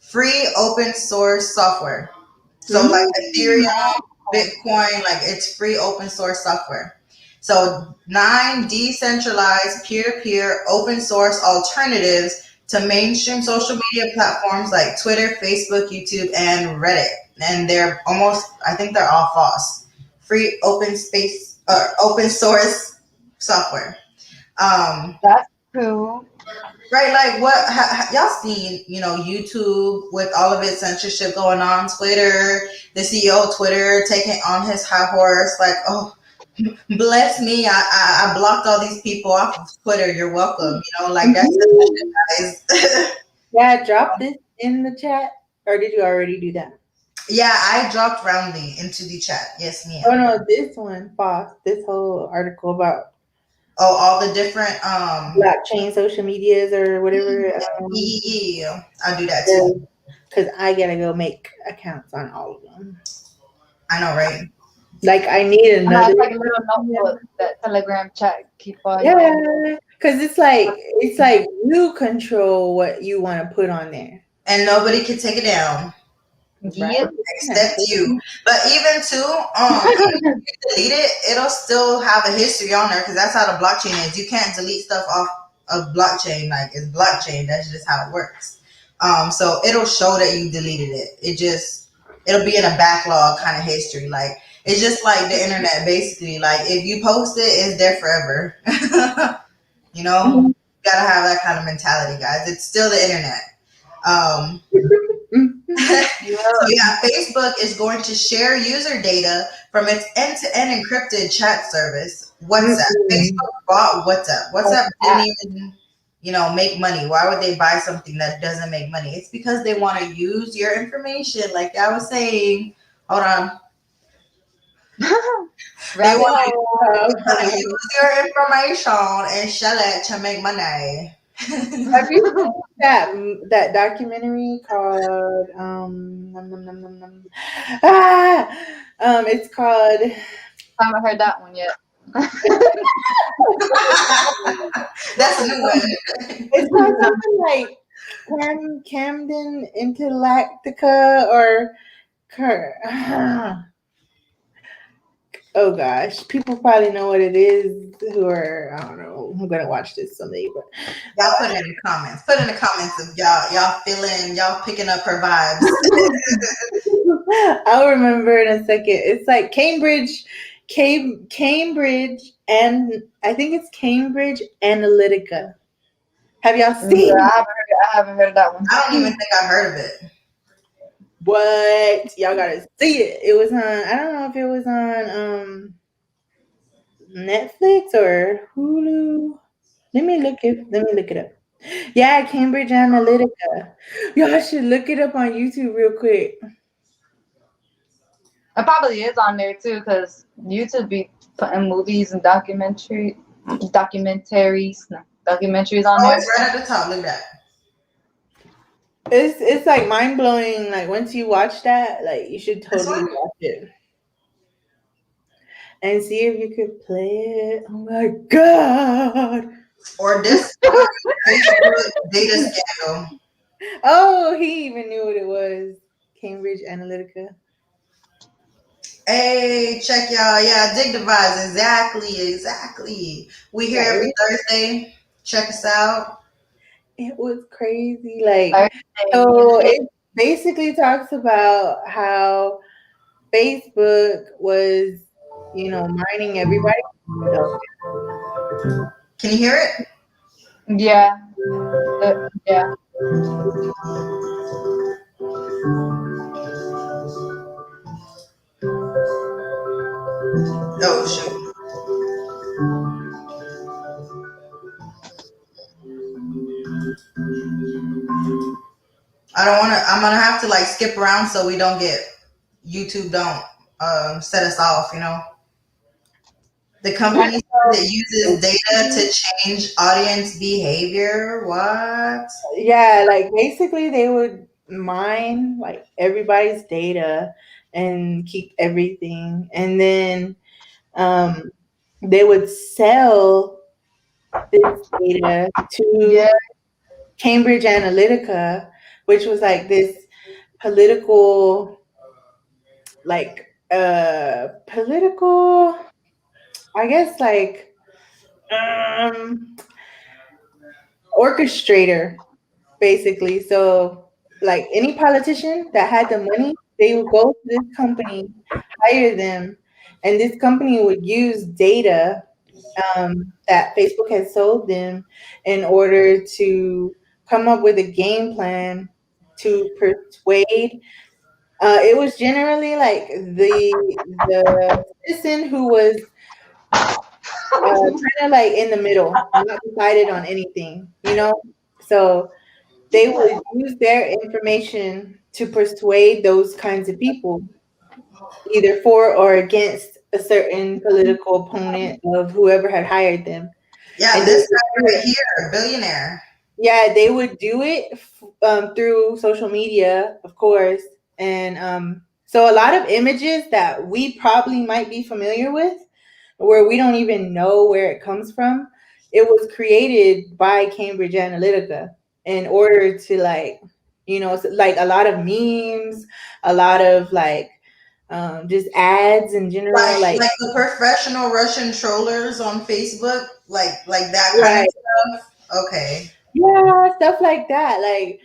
free open source software. So like Ethereum, Bitcoin, like it's free open source software. So 9 decentralized peer-to-peer open source alternatives to mainstream social media platforms like Twitter, Facebook, YouTube, and Reddit. And I think they're all FOSS. Free open source software. That's cool. Right, like y'all seen, YouTube with all of its censorship going on, Twitter, the CEO of Twitter taking on his high horse, like, oh, bless me, I blocked all these people off of Twitter. You're welcome. Like that's censorship, guys. Yeah, drop this in the chat. Or did you already do that? Yeah, I dropped roundly into the chat. Yes, ma'am. Oh no, this one, Fox. This whole article about all the different blockchain social medias or whatever. I'll do that too. Because I gotta go make accounts on all of them. I know, right? Like I need another. It's like a little notebook that Telegram chat keep on. Yeah, because it's like you control what you want to put on there, and nobody can take it down. Yep. Except you. But even too, if you delete it, it'll still have a history on there because that's how the blockchain is. You can't delete stuff off of blockchain. Like it's blockchain. That's just how it works. So it'll show that you deleted it. It'll be in a backlog kind of history. Like it's just like the internet, basically. Like if you post it, it's there forever. You gotta have that kind of mentality, guys. It's still the internet. So yeah, Facebook is going to share user data from its end-to-end encrypted chat service, WhatsApp. Facebook bought WhatsApp. WhatsApp didn't even, make money. Why would they buy something that doesn't make money? It's because they want to use your information, like I was saying. Hold on. They want to use your information and sell it to make money. Have you seen that documentary called it's called I haven't heard that one yet. That's a new one. It's called something like Camden Intellectica or oh gosh, people probably know what it is who are, I don't know, I'm gonna watch this someday, but y'all put it in the comments. Put in the comments if y'all picking up her vibes. I'll remember in a second. It's like Cambridge, and I think it's Cambridge Analytica. Have y'all seen? Yeah, I haven't heard that one. I don't even think I heard of it. What? Y'all gotta see it. It was on, I don't know if it was on Netflix or Hulu. Let me look it up. Yeah, Cambridge Analytica. Y'all should look it up on YouTube real quick. It probably is on there too, because YouTube be putting movies and documentaries on there. It's right at the top. Look at that. It's like mind blowing. Like once you watch that, like you should totally watch it and see if you could play it. Oh my god! Or this Facebook data scandal. Oh, he even knew what it was. Cambridge Analytica. Hey, check y'all. Yeah, dig the vibes. Exactly. We here every Thursday. Check us out. It was crazy. Like, so it basically talks about how Facebook was, mining everybody. So Can you hear it? Yeah. Yeah. Oh shoot. I don't want to. I'm gonna have to like skip around so we don't get YouTube don't set us off. The company says it uses data to change audience behavior. What? yeah, like basically they would mine like everybody's data and keep everything, and then um, they would sell this data to Yeah. Cambridge Analytica, which was like this political, like political, I guess like um orchestrator basically. So like any politician that had the money, they would go to this company, hire them, and this company would use data that Facebook had sold them in order to come up with a game plan to persuade. It was generally like the citizen who was kind of like in the middle, not decided on anything. So they would use their information to persuade those kinds of people, either for or against a certain political opponent of whoever had hired them. Yeah, And they this would guy do right it, here, billionaire. yeah, they would do it through social media, of course. And so a lot of images that we probably might be familiar with, where we don't even know where it comes from, it was created by Cambridge Analytica in order to like a lot of memes, a lot of like just ads in general, like Like the professional Russian trollers on Facebook, like that kind of right. stuff. Okay. Yeah, stuff like that. Like,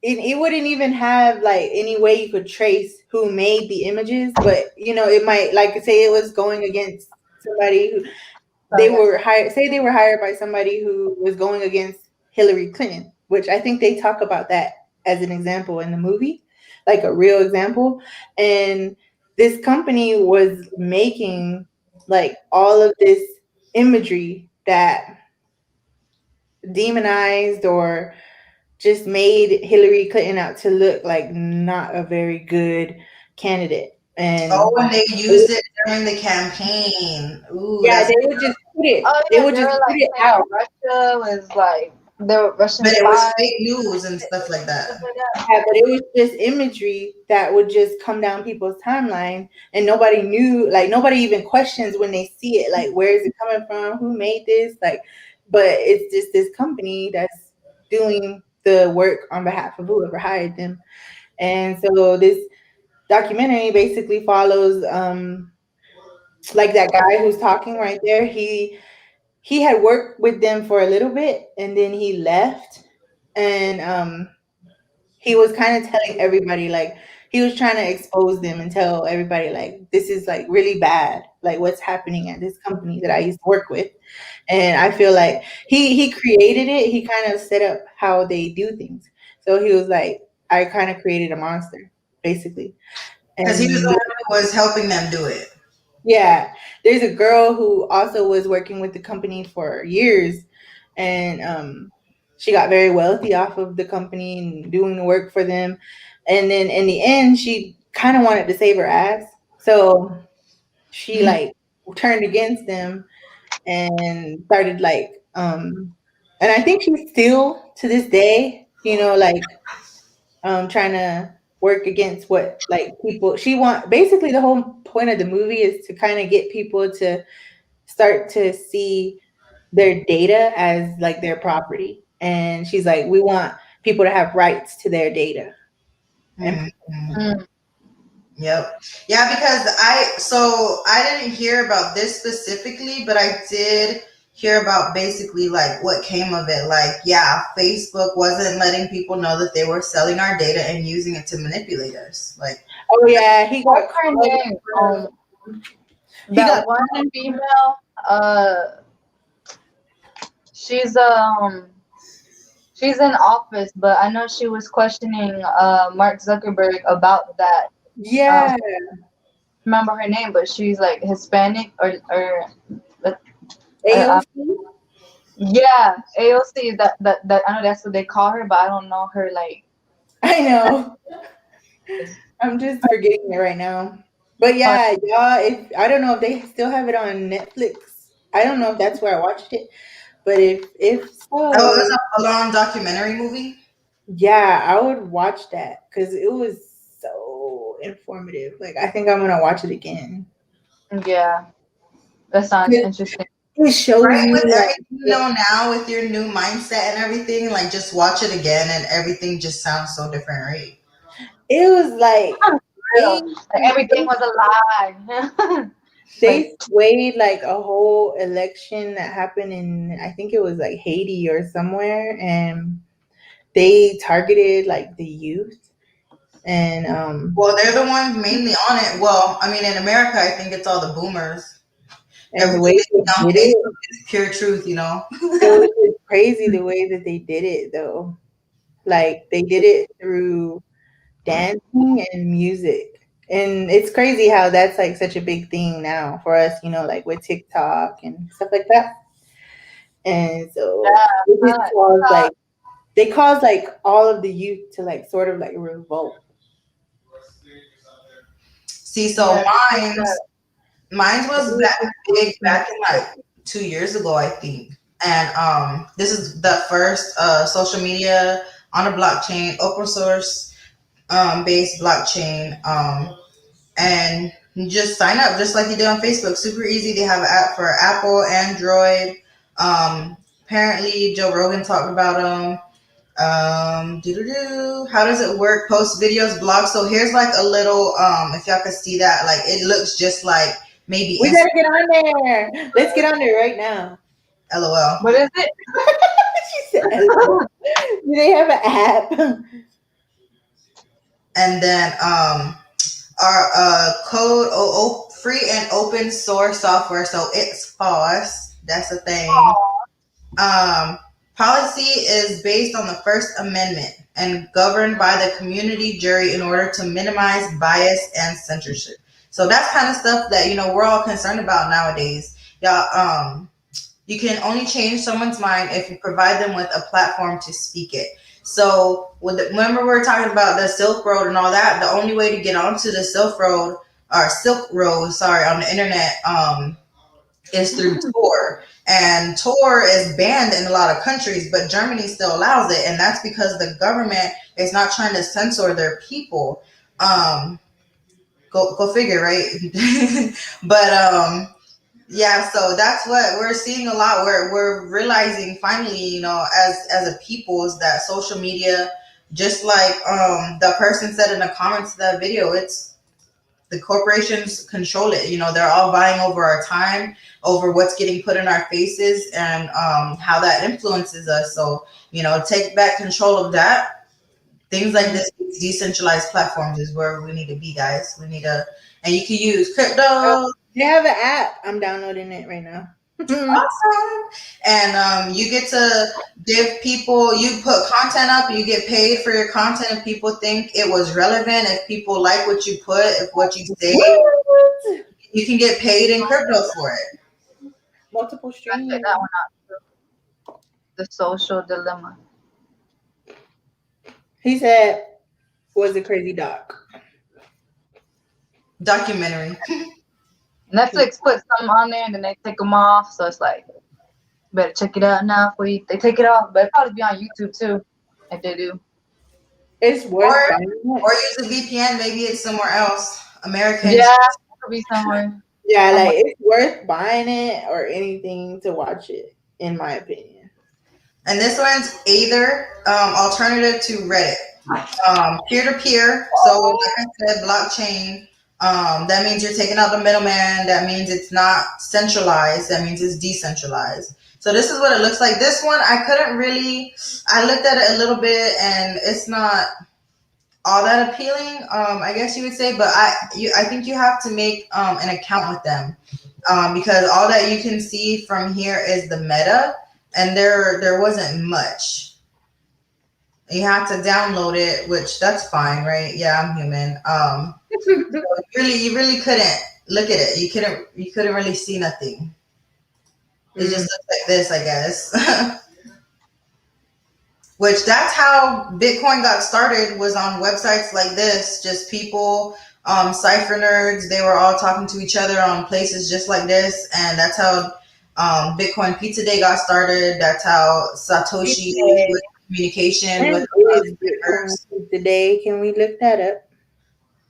it wouldn't even have like any way you could trace who made the images, but it might like say it was going against somebody who Oh, they yeah. were hired. Say they were hired by somebody who was going against Hillary Clinton, which I think they talk about that as an example in the movie, like a real example. And this company was making like all of this imagery that demonized or just made Hillary Clinton out to look like not a very good candidate. Oh, And and they used it during the campaign. Ooh, yeah, that's. they would just put it. Oh They yeah, would they just were put like it saying out. Russia was like there were Russian But it was spies, fake news and stuff like that. stuff like that. Yeah, but it was just imagery that would just come down people's timeline, and nobody knew. Like nobody even questions when they see it. Like where is it coming from? Who made this? Like, but it's just this company that's doing the work on behalf of whoever hired them. And so this documentary basically follows like that guy who's talking right there. He had worked with them for a little bit and then he left, and he was kind of telling everybody like he was trying to expose them and tell everybody like this is like really bad, like what's happening at this company that I used to work with. And I feel like he created it. He kind of set up how they do things. So he was like, I kind of created a monster basically. Because he was the And one who was helping them do it. yeah, there's a girl who also was working with the company for years, and she got very wealthy off of the company and doing the work for them. And then in the end, she kind of wanted to save her ass, so she like turned against them and started like and I think she's still to this day, like trying to work against what like people she want. Basically, the whole point of the movie is to kind of get people to start to see their data as like their property. And she's like, we want people to have rights to their data. And Mhm. Mm. Yep. Yeah, because I didn't hear about this specifically, but I did hear about basically like what came of it. Like, yeah, Facebook wasn't letting people know that they were selling our data and using it to manipulate us. Like, oh yeah, he got What's her called. name? He That got one female, she's um she's in office, but I know she was questioning Mark Zuckerberg about that. yeah. Remember her name, but she's like Hispanic or uh, AOC. yeah, AOC. That I know that's what they call her, but I don't know her like. I know. I'm just forgetting it right now. But yeah, y'all. If I don't know if they still have it on Netflix. I don't know if that's where I watched it. But if Oh, it was so, a long documentary movie. yeah, I would watch that because it was so informative. Like I think I'm gonna watch it again. Yeah, that sounds 'Cause interesting. it shows Right, you with like everything you know now, with your new mindset and everything, like just watch it again, and everything just sounds so different, right? it was like Real. they Like everything was a lie. Like they swayed like a whole election that happened in I think it was like Haiti or somewhere, and they targeted like the youth and Well, they're the ones mainly on it. Well, I mean, in America, I think it's all the boomers. and the Everything way they they see on did it, Facebook is pure truth, you know. it was just crazy the way that they did it though. Like they did it through dancing and music. And it's crazy how that's like such a big thing now for us, like with TikTok and stuff like that. And so it just yeah, caused like they caused like all of the youth to like sort of like revolt. See, so yeah, mine's was back big back in like 2 years ago, I think. And this is the first social media on a blockchain, open source based blockchain. And you just sign up just like you did on Facebook. Super easy. They have an app for Apple, Android. Apparently, Joe Rogan talked about them. How does it work? Post videos, blogs. So here's like a little. If y'all could see that, like it looks just like maybe We Instagram. gotta get on there. Let's get on there right now. LOL. what is it? She said, "LOL." Do they have an app? And then our code free and open source software. So it's FOSS. That's a thing. Um, Policy is based on the First Amendment and governed by the community jury in order to minimize bias and censorship. So that's kind of stuff that we're all concerned about nowadays. Y'all, you can only change someone's mind if you provide them with a platform to speak it. So, remember we were talking about the Silk Road and all that. The only way to get onto the Silk Road, sorry, on the internet, is through Tor. And Tor is banned in a lot of countries, but Germany still allows it, and that's because the government is not trying to censor their people. Go figure, right? But yeah, so that's what we're seeing a lot. We're realizing finally, as a people, is that social media, just like the person said in the comments of that video, it's the corporations control it. They're all vying over our time, over what's getting put in our faces, and how that influences us. So, take back control of that. Things like this, decentralized platforms, is where we need to be, guys. We need to, and you can use crypto. They have an app. I'm downloading it right now. Awesome. And you get to give people, you put content up, you get paid for your content if people think it was relevant, if people like what you put, if what you say, What? you can get paid in crypto for it. Multiple I check streams. that one out. The social dilemma. He said, was a crazy doc. Documentary. Netflix put some on there and then they take them off, so it's like better check it out now before they take it off. But it'll probably be on YouTube too if they do. It's Or worth buying or it. use a VPN, maybe it's somewhere else. American. Yeah, it'll be somewhere. Yeah, I'm like it's worth buying it or anything to watch it, in my opinion. And this one's either alternative to Reddit. Peer-to-peer. So like I said, blockchain. That means you're taking out the middleman. That means it's not centralized. That means it's decentralized. So this is what it looks like. This one, I couldn't really, I looked at it a little bit and it's not, all that appealing, I guess you would say. But I think you have to make an account with them, because all that you can see from here is the meta, and there wasn't much. You have to download it, which that's fine, right? Yeah, I'm human. You really couldn't look at it. You couldn't really see nothing. It just looks like this, I guess. Which that's how Bitcoin got started, was on websites like this. Just people, cipher nerds, they were all talking to each other on places just like this, and that's how Bitcoin Pizza Day got started. That's how Satoshi was communication with Bitcoin Pizza Day. Can we look that up?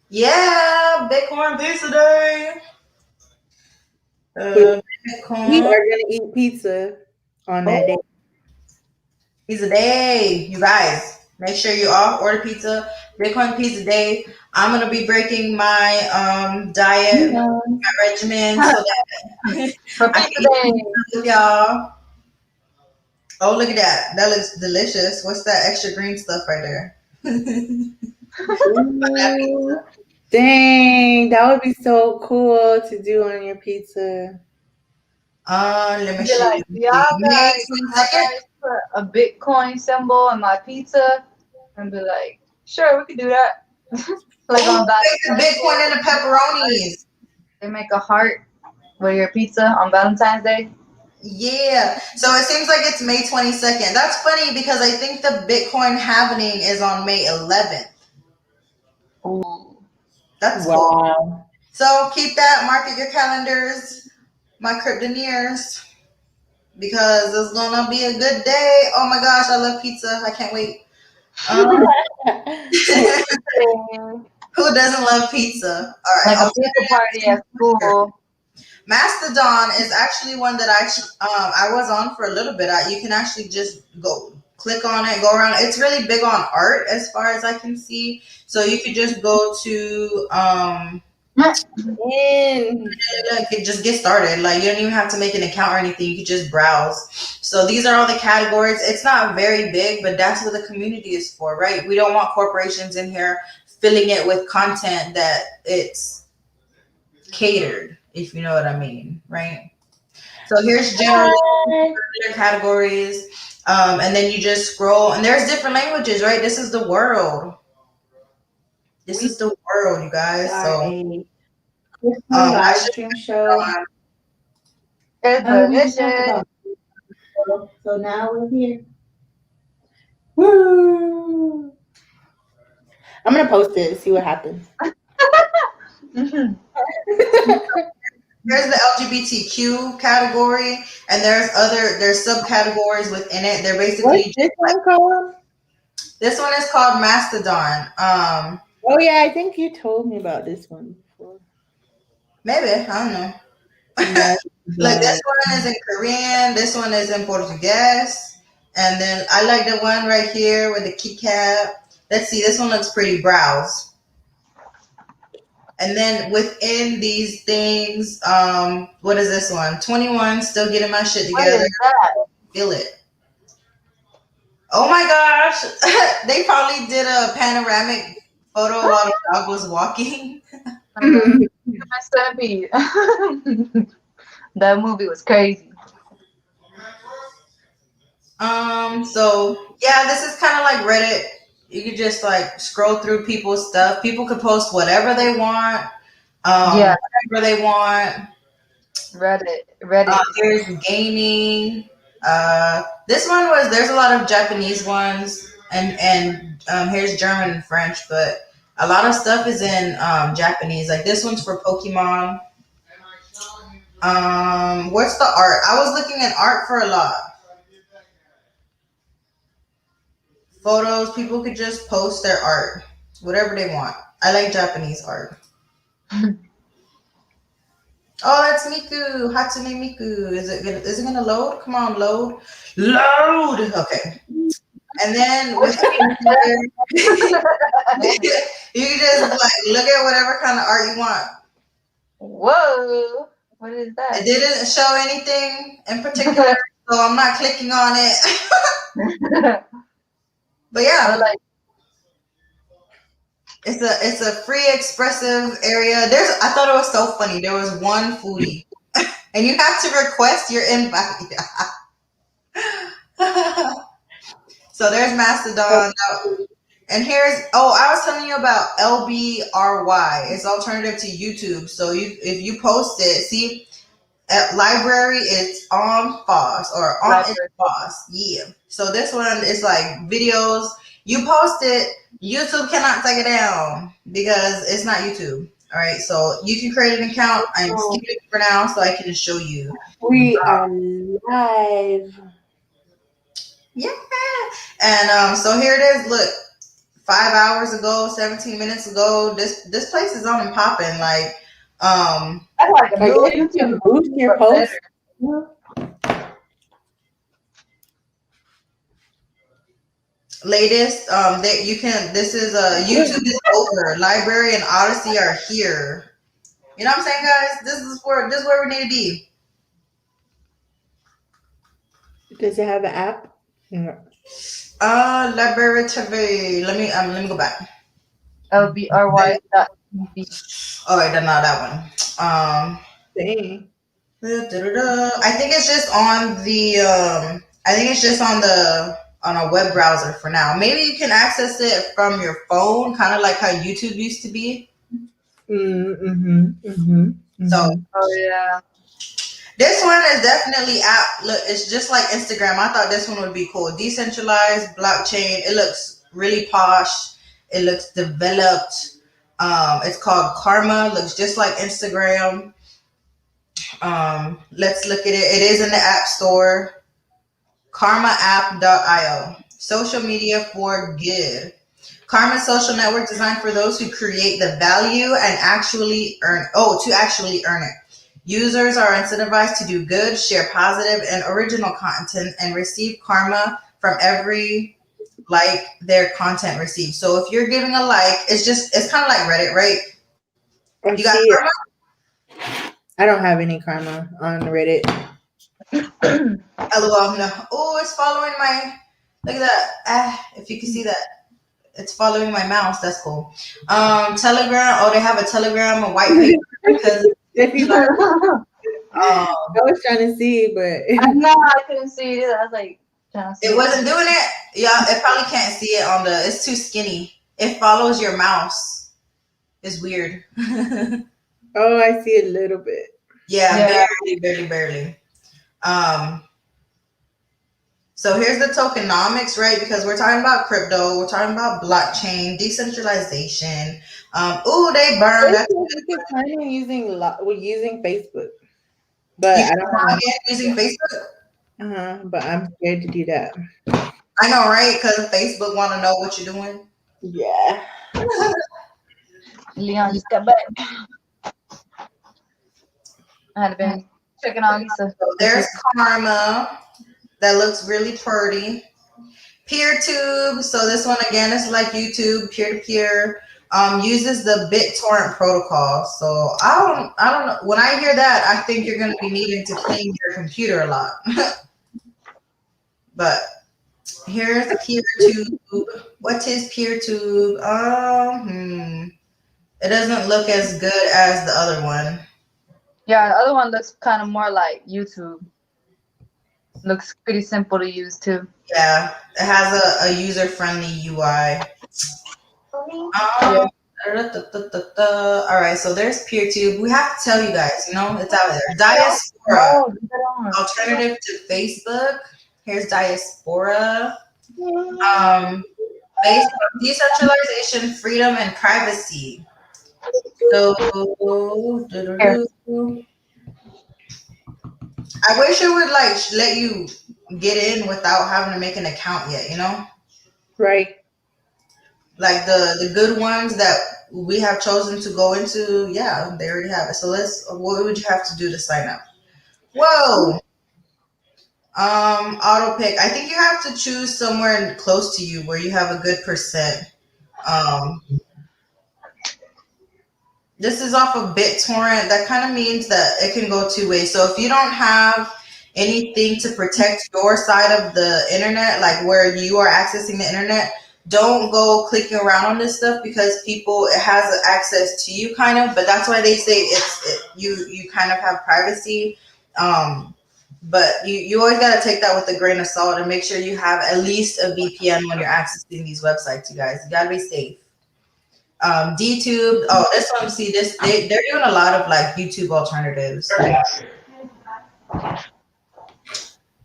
Yeah, Bitcoin Pizza Day. We Bitcoin are gonna eat pizza on that day. Pizza Day, you guys. Make sure you all order pizza. Bitcoin Pizza Day. I'm gonna be breaking my diet, my regimen, so that I can eat with y'all. Oh, look at that! That looks delicious. What's that extra green stuff right there? Ooh, dang, that would be so cool to do on your pizza. Let me Be see. like, y'all guys put a Bitcoin symbol on my pizza, and be like, sure, we can do that. Like on the Bitcoin and the pepperonis. They make a heart with your pizza on Valentine's Day. Yeah. So it seems like it's May 22nd. That's funny because I think the Bitcoin halvening is on May 11th. Ooh. That's cool. So keep that, mark at your calendars, my Kryptoneers, because it's gonna be a good day. Oh my gosh, I love pizza. I can't wait. Who doesn't love pizza? All right. Like a pizza party at school. Mastodon is actually one that I was on for a little bit. You can actually just go click on it, go around. It's really big on art as far as I can see. So you could just go to just get started. Like, you don't even have to make an account or anything. You could just browse. So these are all the categories. It's not very big, but that's what the community is for, right? We don't want corporations in here filling it with content that it's catered, if you know what I mean, right? So here's general categories, and then you just scroll, and there's different languages, right? This is the world. This is the world, you guys. So Livestream show. It's delicious. So now we're here. Woo! I'm gonna post it, see what happens. Mm-hmm. There's the LGBTQ category, and there's subcategories within it. They're basically What's this one called? This one is called Mastodon. Oh yeah, I think you told me about this one before. Maybe, I don't know. Like, this one is in Korean, this one is in Portuguese, and then I like the one right here with the keycap. Let's see, this one looks pretty. Browse. And then within these things, what is this one? 21, still getting my shit together. What is that? Feel it. Oh my gosh. They probably did a panoramic photo while the dog was walking. Centipede. That movie was crazy. So yeah, this is kind of like Reddit. You could just like scroll through people's stuff. People could post whatever they want. Whatever they want. Reddit. Here's gaming. This one there's a lot of Japanese ones, and here's German and French, but a lot of stuff is in Japanese. Like, this one's for Pokemon. What's the art? I was looking at art for a lot. Photos, people could just post their art, whatever they want. I like Japanese art. Oh, that's Miku, Hatsune Miku. Is it gonna load? Come on, load. Okay. And then with you just like look at whatever kind of art you want. Whoa, what is that? It didn't show anything in particular, so I'm not clicking on it. But yeah, It's a free expressive area. I thought it was so funny. There was one foodie, and you have to request your invite. So there's Mastodon, and here's I was telling you about LBRY. It's alternative to YouTube. So if you post it, see. Library is on pause or on its pause. Yeah. So this one is like videos. You post it, YouTube cannot take it down because it's not YouTube. All right. So you can create an account. I'm skipping it for now so I can show you. We are live. Yeah. And so here it is. Look, 5 hours ago, 17 minutes ago. This place is on and popping. Like I like you can boost your post. Latest that you can this is YouTube is over. Library and Odyssey are here. You know what I'm saying, guys? This is where we need to be. Does it have an app? No. Library TV. Let me go back. LBRY.tv. Oh wait, not that one. Dang. I think it's just on the I think it's just on a web browser for now. Maybe you can access it from your phone, kind of like how YouTube used to be. So yeah. This one is definitely app. Look, it's just like Instagram. I thought this one would be cool. Decentralized blockchain. It looks really posh. It looks developed. It's called Karma. Looks just like Instagram. Let's look at it. It is in the App Store. KarmaApp.io. Social media for good. Karma social network designed for those who create the value and actually earn. To actually earn it. Users are incentivized to do good, share positive and original content, and receive karma from every like their content receives. So if you're giving a like, it's kind of like Reddit, right? You got karma? I don't have any karma on Reddit. LOL, no. Oh, it's following my. Look at that. If you can see that. It's following my mouse. That's cool. Telegram. Oh, they have a Telegram, a white paper. Because I was trying to see, but no, I couldn't see it. I was like, it wasn't doing it. Yeah, it probably can't see it on the. It's too skinny. It follows your mouse. It's weird. Oh, I see a little bit. Yeah, barely. So here's the tokenomics, right? Because we're talking about crypto, we're talking about blockchain, decentralization. They burned. We're using Facebook, but I don't know. Using Facebook. But I'm scared to do that. I know, right? Because Facebook want to know what you're doing. Yeah. Leon just got back. I had been checking on Lisa. So there's Karma. That looks really pretty. PeerTube. So this one again is like YouTube, peer-to-peer. Uses the BitTorrent protocol. So I don't know. When I hear that, I think you're going to be needing to clean your computer a lot. But here's PeerTube. What is PeerTube? It doesn't look as good as the other one. Yeah, the other one looks kind of more like YouTube. Looks pretty simple to use too. Yeah, it has a user-friendly UI. All right, so there's PeerTube. We have to tell you guys, it's out there. Diaspora, alternative to Facebook. Here's Diaspora. Based on decentralization, freedom, and privacy. So, I wish it would let you get in without having to make an account yet, Right. Like the good ones that we have chosen to go into, yeah, they already have it. So what would you have to do to sign up? Whoa. Auto pick. I think you have to choose somewhere close to you where you have a good percent. This is off of BitTorrent. That kind of means that it can go two ways. So if you don't have anything to protect your side of the internet, like where you are accessing the internet, don't go clicking around on this stuff because people it has access to you kind of, but that's why they say you kind of have privacy. But you always got to take that with a grain of salt and make sure you have at least a VPN when you're accessing these websites. You guys, you got to be safe. DTube. Oh, this one. See this? They're doing a lot of like YouTube alternatives.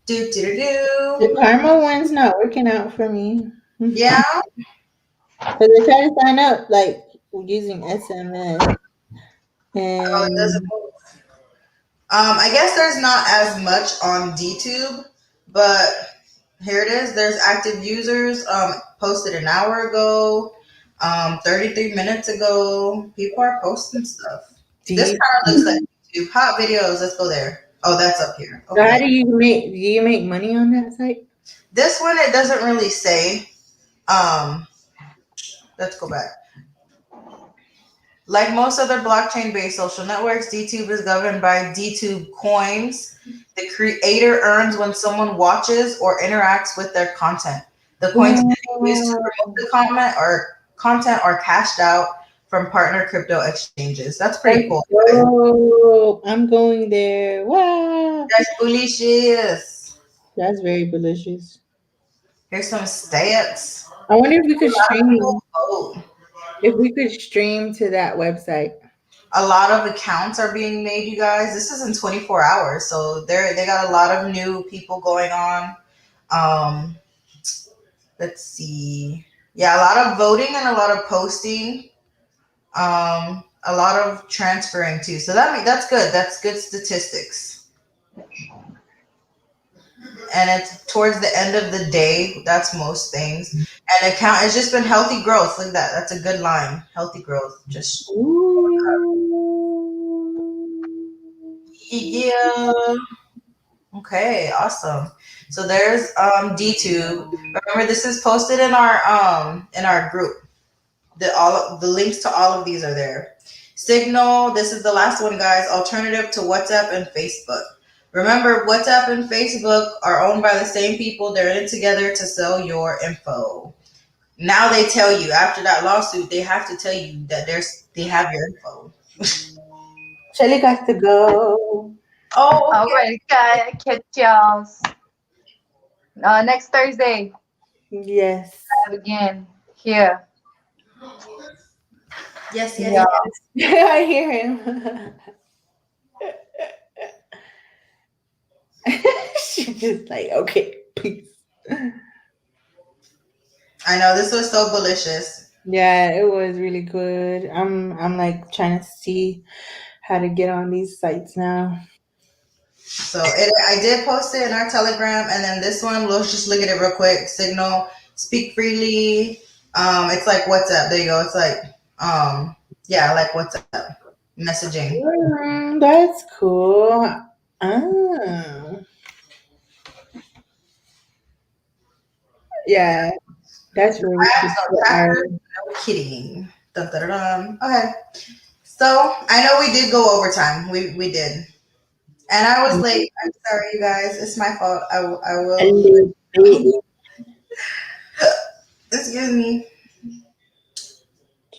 Do do do The do. Karma one's not working out for me. Yeah. Because I try to sign up like using SMS Oh, it doesn't and move. I guess there's not as much on DTube, but here it is. There's active users. Posted an hour ago. 33 minutes ago. People are posting stuff. This deep. kind of looks like YouTube. Hot videos. Let's go there. Oh, that's up here. So how Okay. do you make money on that site? This one it doesn't really say. Um, let's go back. Like most other blockchain-based social networks, DTube is governed by DTube coins. The creator earns when someone watches or interacts with their content. The coins can be used to promote the content or cashed out from partner crypto exchanges. That's pretty cool. Oh, I'm going there. Wow. That's Bullishious. That's very delicious. Here's some stats. I wonder if we could A lot of stream people vote. to that website. A lot of accounts are being made, you guys. This is in 24 hours, so they got a lot of new people going on. Um, let's see. Yeah, a lot of voting and a lot of posting. A lot of transferring too. So that's good. That's good statistics. And it's towards the end of the day. That's most things. And account. It's just been healthy growth. Look at that. That's a good line. Healthy growth. Just yeah. Okay, awesome. So there's DTube. Remember, this is posted in our group. The links to all of these are there. Signal. This is the last one, guys. Alternative to WhatsApp and Facebook. Remember, WhatsApp and Facebook are owned by the same people. They're in it together to sell your info. Now they tell you after that lawsuit, they have to tell you that they have your info. Shelly got to go. Oh, All right, guys, catch y'all next Thursday. Yes. Again here. yes, Yeah. yes. I hear him. She's just like, okay, peace. I know this was so delicious. Yeah, it was really good. I'm like trying to see how to get on these sites now. So I did post it in our Telegram, and then this one, let's just look at it real quick. Signal, speak freely. It's like WhatsApp. There you go. It's like yeah, like WhatsApp messaging. That's cool. Oh. Yeah, that's where we should put our. No kidding. Dun, dun, dun, dun. Okay. So I know we did go overtime. We did, and I was late. I'm sorry, you guys. It's my fault. I A will. little bit. Excuse me.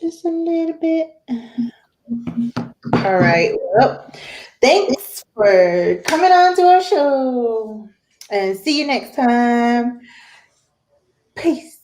Just a little bit. All right. Well, thanks for coming on to our show. And see you next time. Peace.